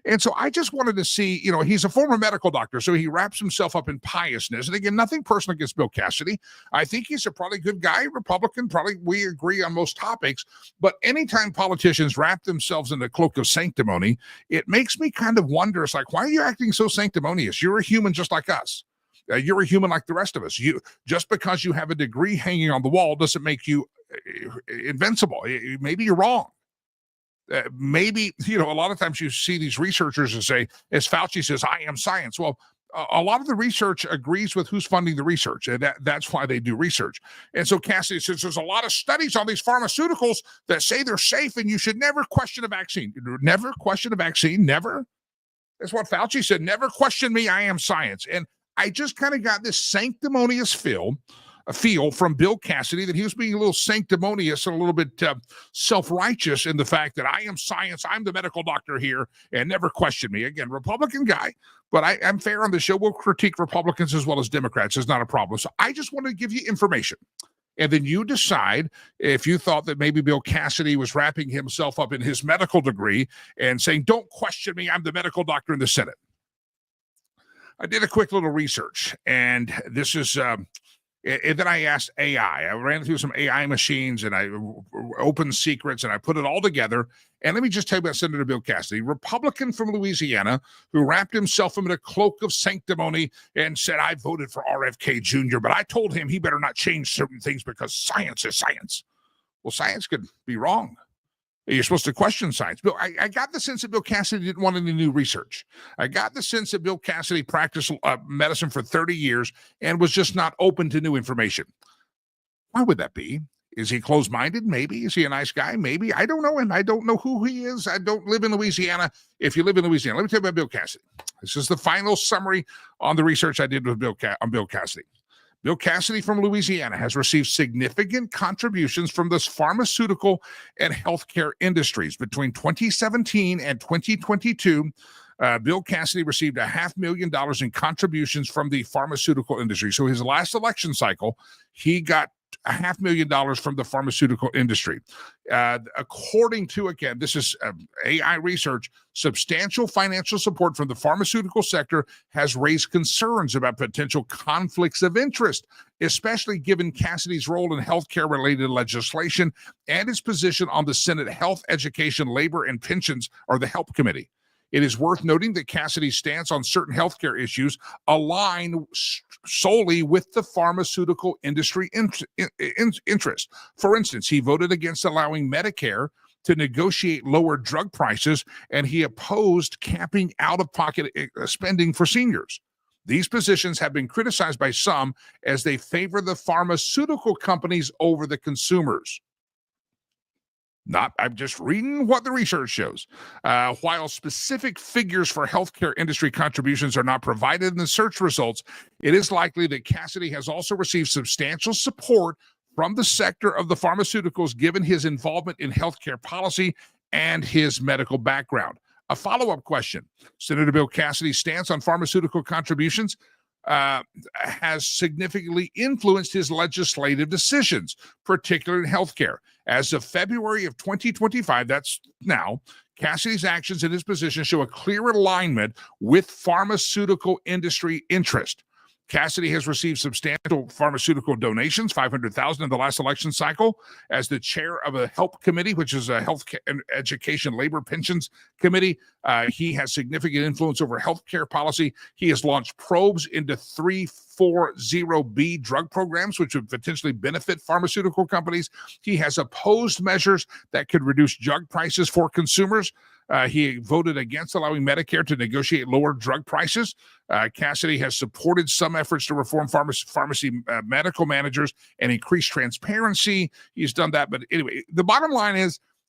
And so I just wanted to see, he's a former medical doctor, so he wraps himself up in piousness. And again, nothing personal against Bill Cassidy. I think he's a probably good guy, Republican. Probably we agree on most topics. But anytime politicians wrap themselves in the cloak of sanctimony, it makes me kind of wonder. It's like, why are you acting so sanctimonious? You're a human just like us. You're a human like the rest of us. Just because you have a degree hanging on the wall doesn't make you invincible. Maybe you're wrong. Maybe, a lot of times you see these researchers and say, as Fauci says, I am science. Well, a lot of the research agrees with who's funding the research, and that's why they do research. And so Cassidy says there's a lot of studies on these pharmaceuticals that say they're safe, and you should never question a vaccine. Never question a vaccine, never. That's what Fauci said. Never question me, I am science. And I just kind of got this sanctimonious feel feel from Bill Cassidy that he was being a little sanctimonious and a little bit self-righteous in the fact that I am science, I'm the medical doctor here, and never question me. Again, Republican guy, but I'm fair on the show. We'll critique Republicans as well as Democrats. It's not a problem. So I just want to give you information. And then you decide if you thought that maybe Bill Cassidy was wrapping himself up in his medical degree and saying, don't question me, I'm the medical doctor in the Senate. I did a quick little research, and this is... and then I asked AI. I ran through some AI machines and I opened secrets and I put it all together. And let me just tell you about Senator Bill Cassidy, Republican from Louisiana, who wrapped himself in a cloak of sanctimony and said, I voted for RFK Jr., but I told him he better not change certain things because science is science. Well, science could be wrong. You're supposed to question science. Bill, I got the sense that Bill Cassidy didn't want any new research. I got the sense that Bill Cassidy practiced medicine for 30 years and was just not open to new information. Why would that be? Is he closed-minded? Maybe. Is he a nice guy? Maybe. I don't know him. I don't know who he is. I don't live in Louisiana. If you live in Louisiana, let me tell you about Bill Cassidy. This is the final summary on the research I did with Bill Cassidy. Bill Cassidy from Louisiana has received significant contributions from the pharmaceutical and healthcare industries. Between 2017 and 2022, Bill Cassidy received $500,000 in contributions from the pharmaceutical industry. So his last election cycle, he got $500,000 from the pharmaceutical industry. According to, again, this is AI research, substantial financial support from the pharmaceutical sector has raised concerns about potential conflicts of interest, especially given Cassidy's role in healthcare-related legislation and his position on the Senate Health, Education, Labor, and Pensions, or the HELP Committee. It is worth noting that Cassidy's stance on certain healthcare issues align solely with the pharmaceutical industry interest. For instance, he voted against allowing Medicare to negotiate lower drug prices, and he opposed capping out-of-pocket spending for seniors. These positions have been criticized by some as they favor the pharmaceutical companies over the consumers. I'm just reading what the research shows. While specific figures for healthcare industry contributions are not provided in the search results, it is likely that Cassidy has also received substantial support from the sector of the pharmaceuticals given his involvement in healthcare policy and his medical background. A follow-up question. Senator Bill Cassidy's stance on pharmaceutical contributions has significantly influenced his legislative decisions, particularly in healthcare. As of February of 2025, that's now, Cassidy's actions in his position show a clear alignment with pharmaceutical industry interest. Cassidy has received substantial pharmaceutical donations, $500,000 in the last election cycle, as the chair of a HELP committee, which is a health, education, labor, pensions committee. He has significant influence over healthcare policy. He has launched probes into 340B drug programs, which would potentially benefit pharmaceutical companies. He has opposed measures that could reduce drug prices for consumers. He voted against allowing Medicare to negotiate lower drug prices. Cassidy has supported some efforts to reform pharmacy medical managers and increase transparency. He's done that. But anyway, the bottom line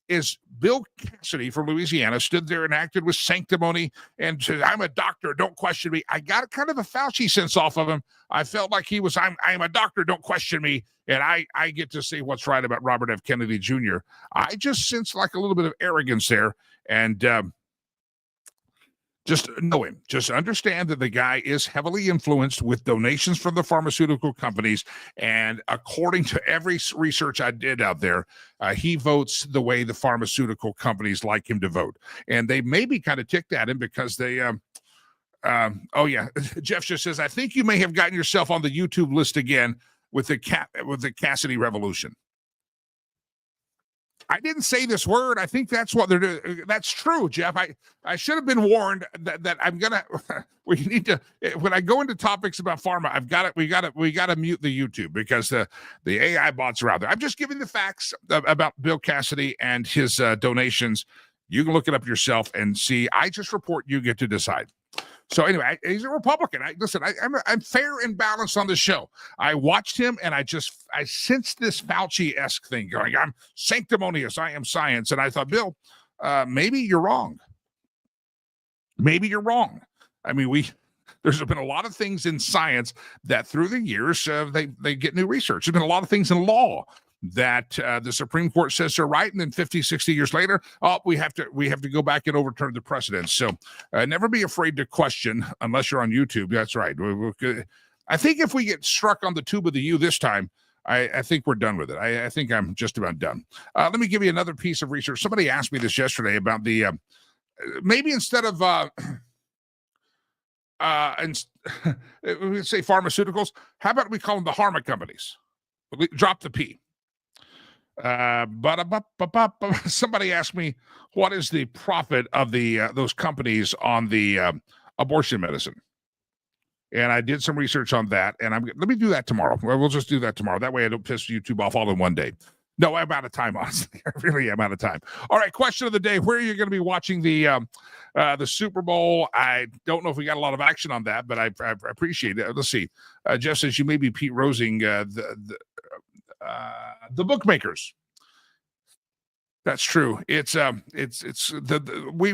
is Bill Cassidy from Louisiana stood there and acted with sanctimony and said, I'm a doctor, don't question me. I got kind of a Fauci sense off of him. I felt like he was, I'm a doctor, don't question me. And I get to say what's right about Robert F. Kennedy Jr. I just sense like a little bit of arrogance there. And just know him. Just understand that the guy is heavily influenced with donations from the pharmaceutical companies. And according to every research I did out there, he votes the way the pharmaceutical companies like him to vote. And they may be kind of ticked at him because they, oh yeah, Jeff just says, I think you may have gotten yourself on the YouTube list again with the Cassidy revolution. I didn't say this word. I think that's what they're doing. That's true, Jeff. I should have been warned that I'm gonna. We need to. When I go into topics about pharma, we got to mute the YouTube because the AI bots are out there. I'm just giving the facts about Bill Cassidy and his donations. You can look it up yourself and see. I just report. You get to decide. So anyway, he's a Republican. I'm fair and balanced on the show. I watched him and I sensed this Fauci-esque thing going. I'm sanctimonious. I am science. And I thought, Bill, maybe you're wrong. Maybe you're wrong. I mean, There's been a lot of things in science that through the years, they get new research. There's been a lot of things in law that the Supreme Court says are right, and then 50, 60 years later, we have to go back and overturn the precedent. So never be afraid to question unless you're on YouTube. That's right. I think if we get struck on the tube of the U this time, I think we're done with it. I think I'm just about done. Let me give you another piece of research. Somebody asked me this yesterday about the maybe instead of and we say pharmaceuticals, how about we call them the pharma companies? Drop the P. Somebody asked me, what is the profit of those companies on the abortion medicine? And I did some research on that, and let me do that tomorrow. We'll just do that tomorrow. That way I don't piss YouTube off all in one day. No, I'm out of time, honestly. I really am out of time. All right, question of the day. Where are you going to be watching the Super Bowl? I don't know if we got a lot of action on that, but I appreciate it. Let's see. Jeff says you may be Pete Rosing the bookmakers. That's true. We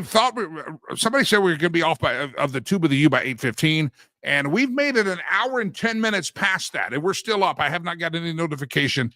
thought somebody said we were going to be off of the tube of the U by 8:15, and we've made it an hour and 10 minutes past that, and we're still up. I have not got any notification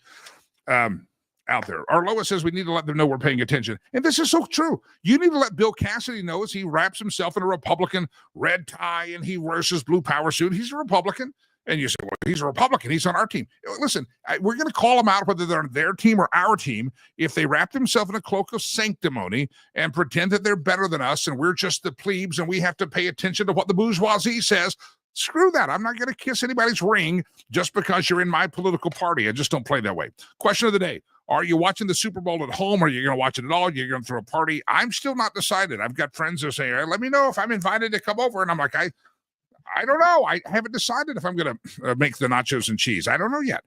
out there. Our Lois says we need to let them know we're paying attention, and this is so true. You need to let Bill Cassidy know as he wraps himself in a Republican red tie and he wears his blue power suit. He's a Republican. And you say, well, he's a Republican. He's on our team. Listen, we're going to call them out, whether they're on their team or our team, if they wrap themselves in a cloak of sanctimony and pretend that they're better than us and we're just the plebes and we have to pay attention to what the bourgeoisie says. Screw that. I'm not going to kiss anybody's ring just because you're in my political party. I just don't play that way. Question of the day. Are you watching the Super Bowl at home? Or are you going to watch it at all? You're going to throw a party? I'm still not decided. I've got friends who say, hey, let me know if I'm invited to come over. And I'm like, I don't know. I haven't decided if I'm going to make the nachos and cheese. I don't know yet.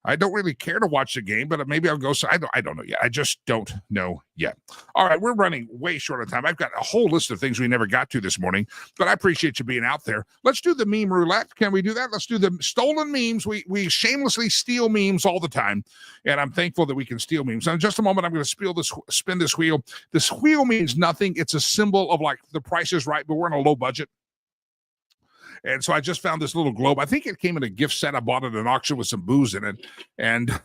I don't really care to watch the game, but maybe I'll go. So I don't know yet. I just don't know yet. All right, we're running way short of time. I've got a whole list of things we never got to this morning, but I appreciate you being out there. Let's do the meme roulette. Can we do that? Let's do the stolen memes. We shamelessly steal memes all the time, and I'm thankful that we can steal memes. Now, in just a moment, I'm going to spin this wheel. This wheel means nothing. It's a symbol of like the Price is Right, but we're in a low budget. And so I just found this little globe. I think it came in a gift set. I bought it at an auction with some booze in it and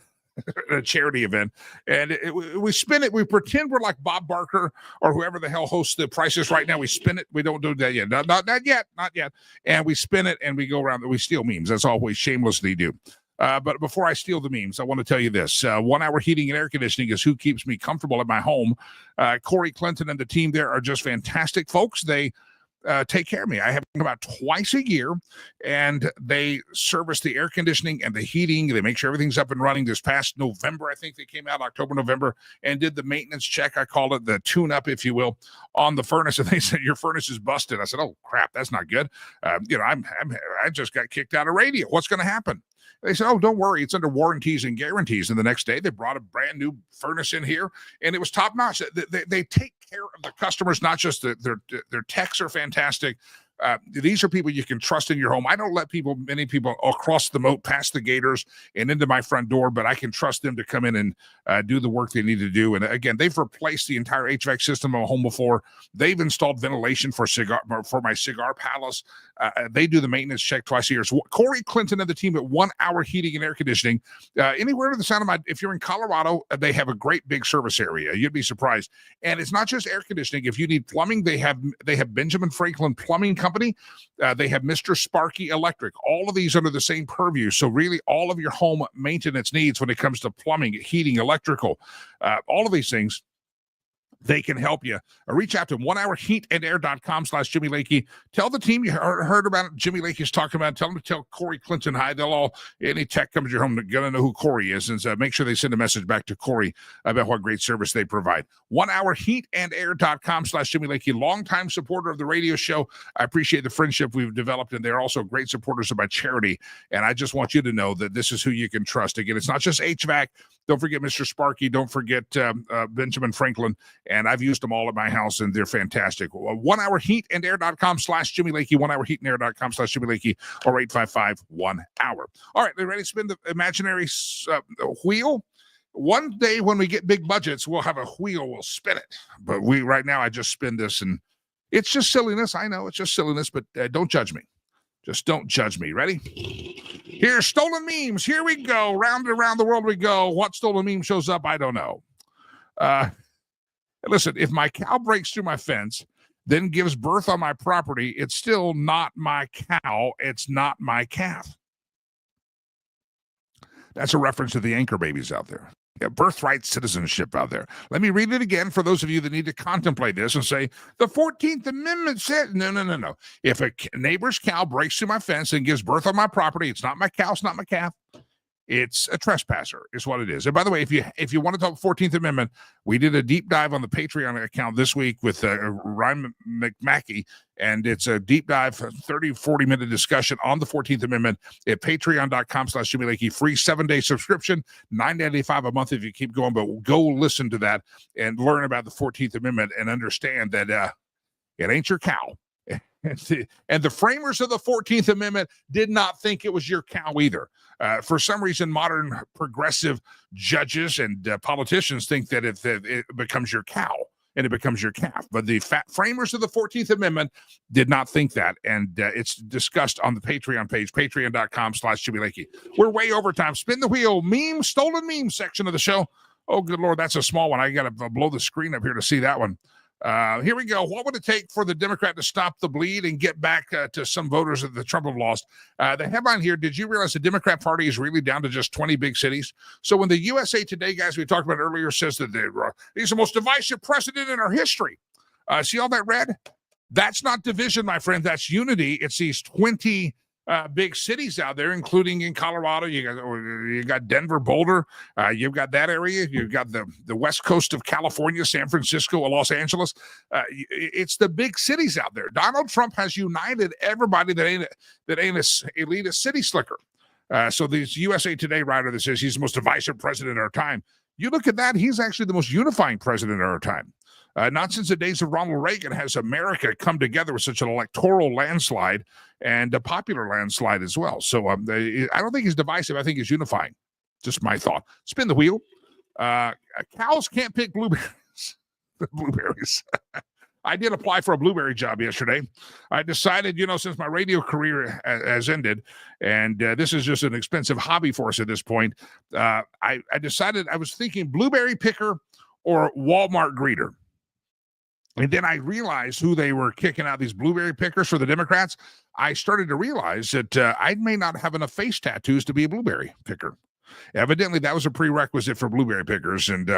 a charity event. And we spin it. We pretend we're like Bob Barker or whoever the hell hosts the Prices right now. We spin it. We don't do that yet. Not yet. And we spin it and we go around. We steal memes. That's all we shamelessly do. But before I steal the memes, I want to tell you this. 1 hour heating and air conditioning is who keeps me comfortable at my home. Corey Clinton and the team there are just fantastic folks. They take care of me. I have them about twice a year, and they service the air conditioning and the heating. They make sure everything's up and running. This past November, I think they came out October, November, and did the maintenance check. I call it the tune-up, if you will, on the furnace. And they said, your furnace is busted. I said, oh, crap, that's not good. I just got kicked out of radio. What's going to happen? They said, oh, don't worry. It's under warranties and guarantees. And the next day, they brought a brand new furnace in here, and it was top notch. They take care of the customers, not just their techs are fantastic. These are people you can trust in your home. I don't let many people across the moat, past the gators and into my front door, but I can trust them to come in and do the work they need to do. And again, they've replaced the entire HVAC system of a home before. They've installed ventilation for my cigar palace. They do the maintenance check twice a year. So Corey Clinton and the team at 1 hour heating and air conditioning. Anywhere to the sound of if you're in Colorado, they have a great big service area. You'd be surprised. And it's not just air conditioning. If you need plumbing, they have Benjamin Franklin Plumbing Company. They have Mr. Sparky Electric. All of these under the same purview. So really all of your home maintenance needs when it comes to plumbing, heating, electrical, all of these things, they can help you. Reach out to 1hourheatandair.com/Jimmy Lakey. Tell the team you heard about it. Jimmy Lakey's talking about it. Tell them to tell Corey Clinton hi. Any tech comes to your home, they're going to know who Corey is. And make sure they send a message back to Corey about what great service they provide. 1hourheatandair.com/Jimmy Lakey. Longtime supporter of the radio show. I appreciate the friendship we've developed, and they're also great supporters of my charity. And I just want you to know that this is who you can trust. Again, it's not just HVAC. Don't forget Mr. Sparky. Don't forget Benjamin Franklin. And I've used them all at my house, and they're fantastic. 1hourheatandair.com/Jimmy Lakey, 1hourheatandair.com/Jimmy Lakey, or 855-1-HOUR. All right, ready to spin the imaginary wheel? One day when we get big budgets, we'll have a wheel, we'll spin it. But right now, I just spin this, and it's just silliness. I know it's just silliness, but don't judge me. Just don't judge me. Ready? Here's stolen memes. Here we go. Round and around the world we go. What stolen meme shows up? I don't know. Listen, if my cow breaks through my fence, then gives birth on my property, it's still not my cow. It's not my calf. That's a reference to the anchor babies out there. Yeah, birthright citizenship out there. Let me read it again for those of you that need to contemplate this and say, the 14th Amendment said, no. If a neighbor's cow breaks through my fence and gives birth on my property, it's not my cow, it's not my calf. It's a trespasser, is what it is. And by the way, if you want to talk 14th Amendment, we did a deep dive on the Patreon account this week with Ryan McMackey, and it's a deep dive, 30, 40-minute discussion on the 14th Amendment at patreon.com/Jimmy Lakey. Free 7-day subscription, $9.95 a month if you keep going. But go listen to that and learn about the 14th Amendment and understand that it ain't your cow. And the framers of the 14th Amendment did not think it was your cow either. For some reason, modern progressive judges and politicians think that it becomes your cow and it becomes your calf. But the framers of the 14th Amendment did not think that. And it's discussed on the Patreon page, patreon.com/Jimmy Lakey. We're way over time. Spin the wheel, stolen meme section of the show. Oh, good Lord, that's a small one. I got to blow the screen up here to see that one. Here we go. What would it take for the Democrat to stop the bleed and get back to some voters that the Trump have lost? The headline here, did you realize the Democrat Party is really down to just 20 big cities? So when the USA Today guys we talked about earlier says that he's the most divisive president in our history. See all that red? That's not division, my friend. That's unity. It's these 20 big cities out there, including in Colorado. You got Denver, Boulder. You've got that area. You've got the west coast of California, San Francisco, Los Angeles. It's the big cities out there. Donald Trump has united everybody that ain't a elitist city slicker. So this USA Today writer that says he's the most divisive president of our time. You look at that, he's actually the most unifying president of our time. Not since the days of Ronald Reagan has America come together with such an electoral landslide and a popular landslide as well. So I don't think he's divisive. I think he's unifying. Just my thought. Spin the wheel. Cows can't pick blueberries. Blueberries. I did apply for a blueberry job yesterday. I decided, since my radio career has ended, and this is just an expensive hobby for us at this point, I decided I was thinking blueberry picker or Walmart greeter. And then I realized who they were kicking out, these blueberry pickers for the Democrats. I started to realize that I may not have enough face tattoos to be a blueberry picker. Evidently, that was a prerequisite for blueberry pickers. And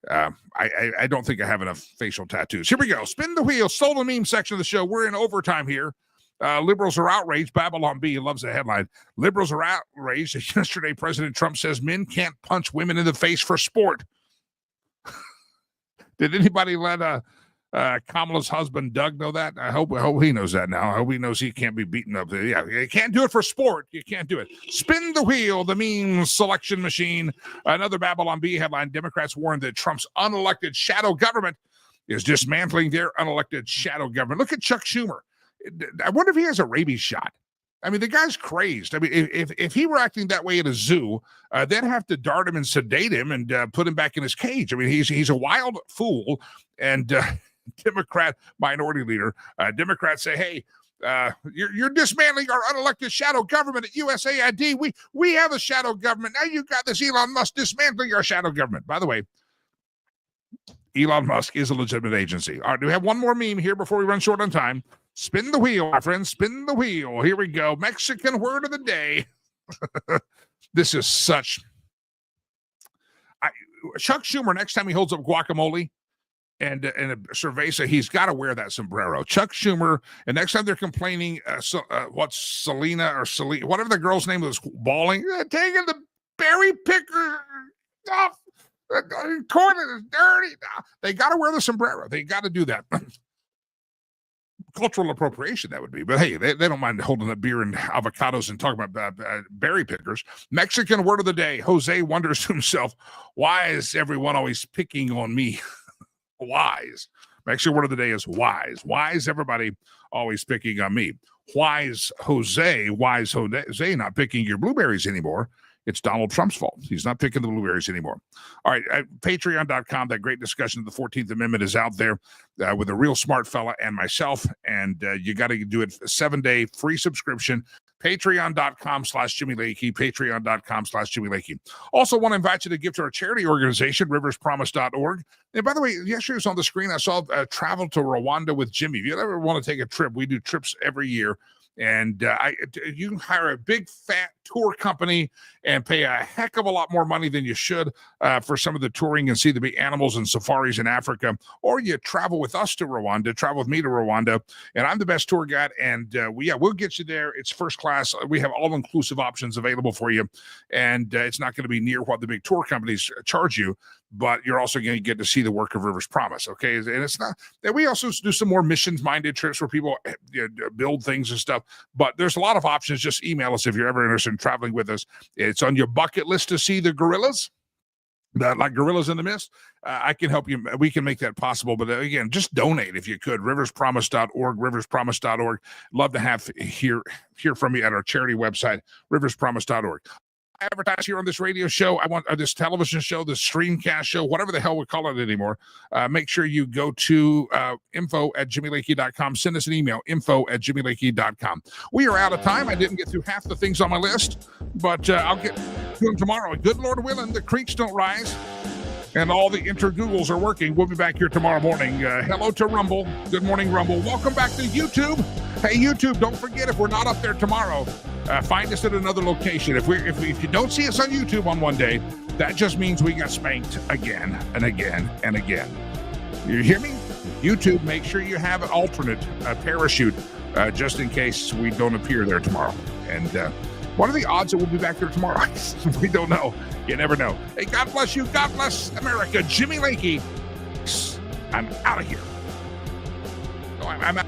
I don't think I have enough facial tattoos. Here we go. Spin the wheel. Stolen meme section of the show. We're in overtime here. Liberals are outraged. Babylon B loves the headline. Liberals are outraged. Yesterday, President Trump says men can't punch women in the face for sport. Did anybody let Kamala's husband, Doug, know that? I hope he knows that now. I hope he knows he can't be beaten up. Yeah, you can't do it for sport. You can't do it. Spin the wheel, the meme selection machine. Another Babylon B headline. Democrats warn that Trump's unelected shadow government is dismantling their unelected shadow government. Look at Chuck Schumer. I wonder if he has a rabies shot. I mean, the guy's crazed. I mean, if he were acting that way at a zoo, they'd have to dart him and sedate him and put him back in his cage. I mean, he's a wild fool. And Democrat minority leader, Democrats say, hey, you're dismantling our unelected shadow government at USAID. We have a shadow government. Now you got this Elon Musk dismantling our shadow government. By the way, Elon Musk is a legitimate agency. All right, do we have one more meme here before we run short on time? Spin the wheel, my friends. Spin the wheel. Here we go. Mexican word of the day. This is such. Chuck Schumer, next time he holds up guacamole and a cerveza, he's got to wear that sombrero. Chuck Schumer, and next time they're complaining, what's Selena or Selena, whatever the girl's name was, bawling, taking the berry picker off. The corn is dirty. They got to wear the sombrero. They got to do that. Cultural appropriation, that would be. But hey, they don't mind holding up beer and avocados and talking about berry pickers. Mexican word of the day. Jose wonders to himself, why is everyone always picking on me? Wise. Mexican word of the day is wise. Why is everybody always picking on me? Why is Jose not picking your blueberries anymore? it's Donald Trump's fault. He's not picking the blueberries anymore. All right, patreon.com, that great discussion of the 14th Amendment is out there with a real smart fella and myself, and you got to do it a 7-day free subscription. Patreon.com/Jimmy Lakey, patreon.com/Jimmy Lakey. Also want to invite you to give to our charity organization, riverspromise.org. And by the way, yesterday was on the screen, I saw Travel to Rwanda with Jimmy. If you ever want to take a trip, we do trips every year. And you can hire a big fat tour company and pay a heck of a lot more money than you should for some of the touring and see the big animals and safaris in Africa. Or you travel with us to Rwanda, travel with me to Rwanda, and I'm the best tour guide. And we'll get you there. It's first class. We have all inclusive options available for you, and it's not going to be near what the big tour companies charge you. But you're also going to get to see the work of Rivers Promise, okay? And it's not that we also do some more missions-minded trips where people build things and stuff. But there's a lot of options. Just email us if you're ever interested in traveling with us. It's on your bucket list to see the gorillas, like gorillas in the mist. I can help you. We can make that possible. But again, just donate if you could. Riverspromise.org, riverspromise.org. Love to hear from you at our charity website, riverspromise.org. I advertise here on this radio show. I want this television show, this streamcast show, whatever the hell we call it anymore. Make sure you go to info@jimmylakey.com. Send us an email, info@jimmylakey.com. We are out of time. I didn't get through half the things on my list, but I'll get to them tomorrow. Good Lord willing, the creeks don't rise and all the inter-Googles are working. We'll be back here tomorrow morning. Hello to Rumble. Good morning, Rumble. Welcome back to YouTube. Hey, YouTube, don't forget, if we're not up there tomorrow, find us at another location. If you don't see us on YouTube on one day, that just means we got spanked again and again and again. You hear me? YouTube, make sure you have an alternate parachute just in case we don't appear there tomorrow. And what are the odds that we'll be back there tomorrow? We don't know. You never know. Hey, God bless you. God bless America. Jimmy Lakey. I'm out of here. Oh, I'm out.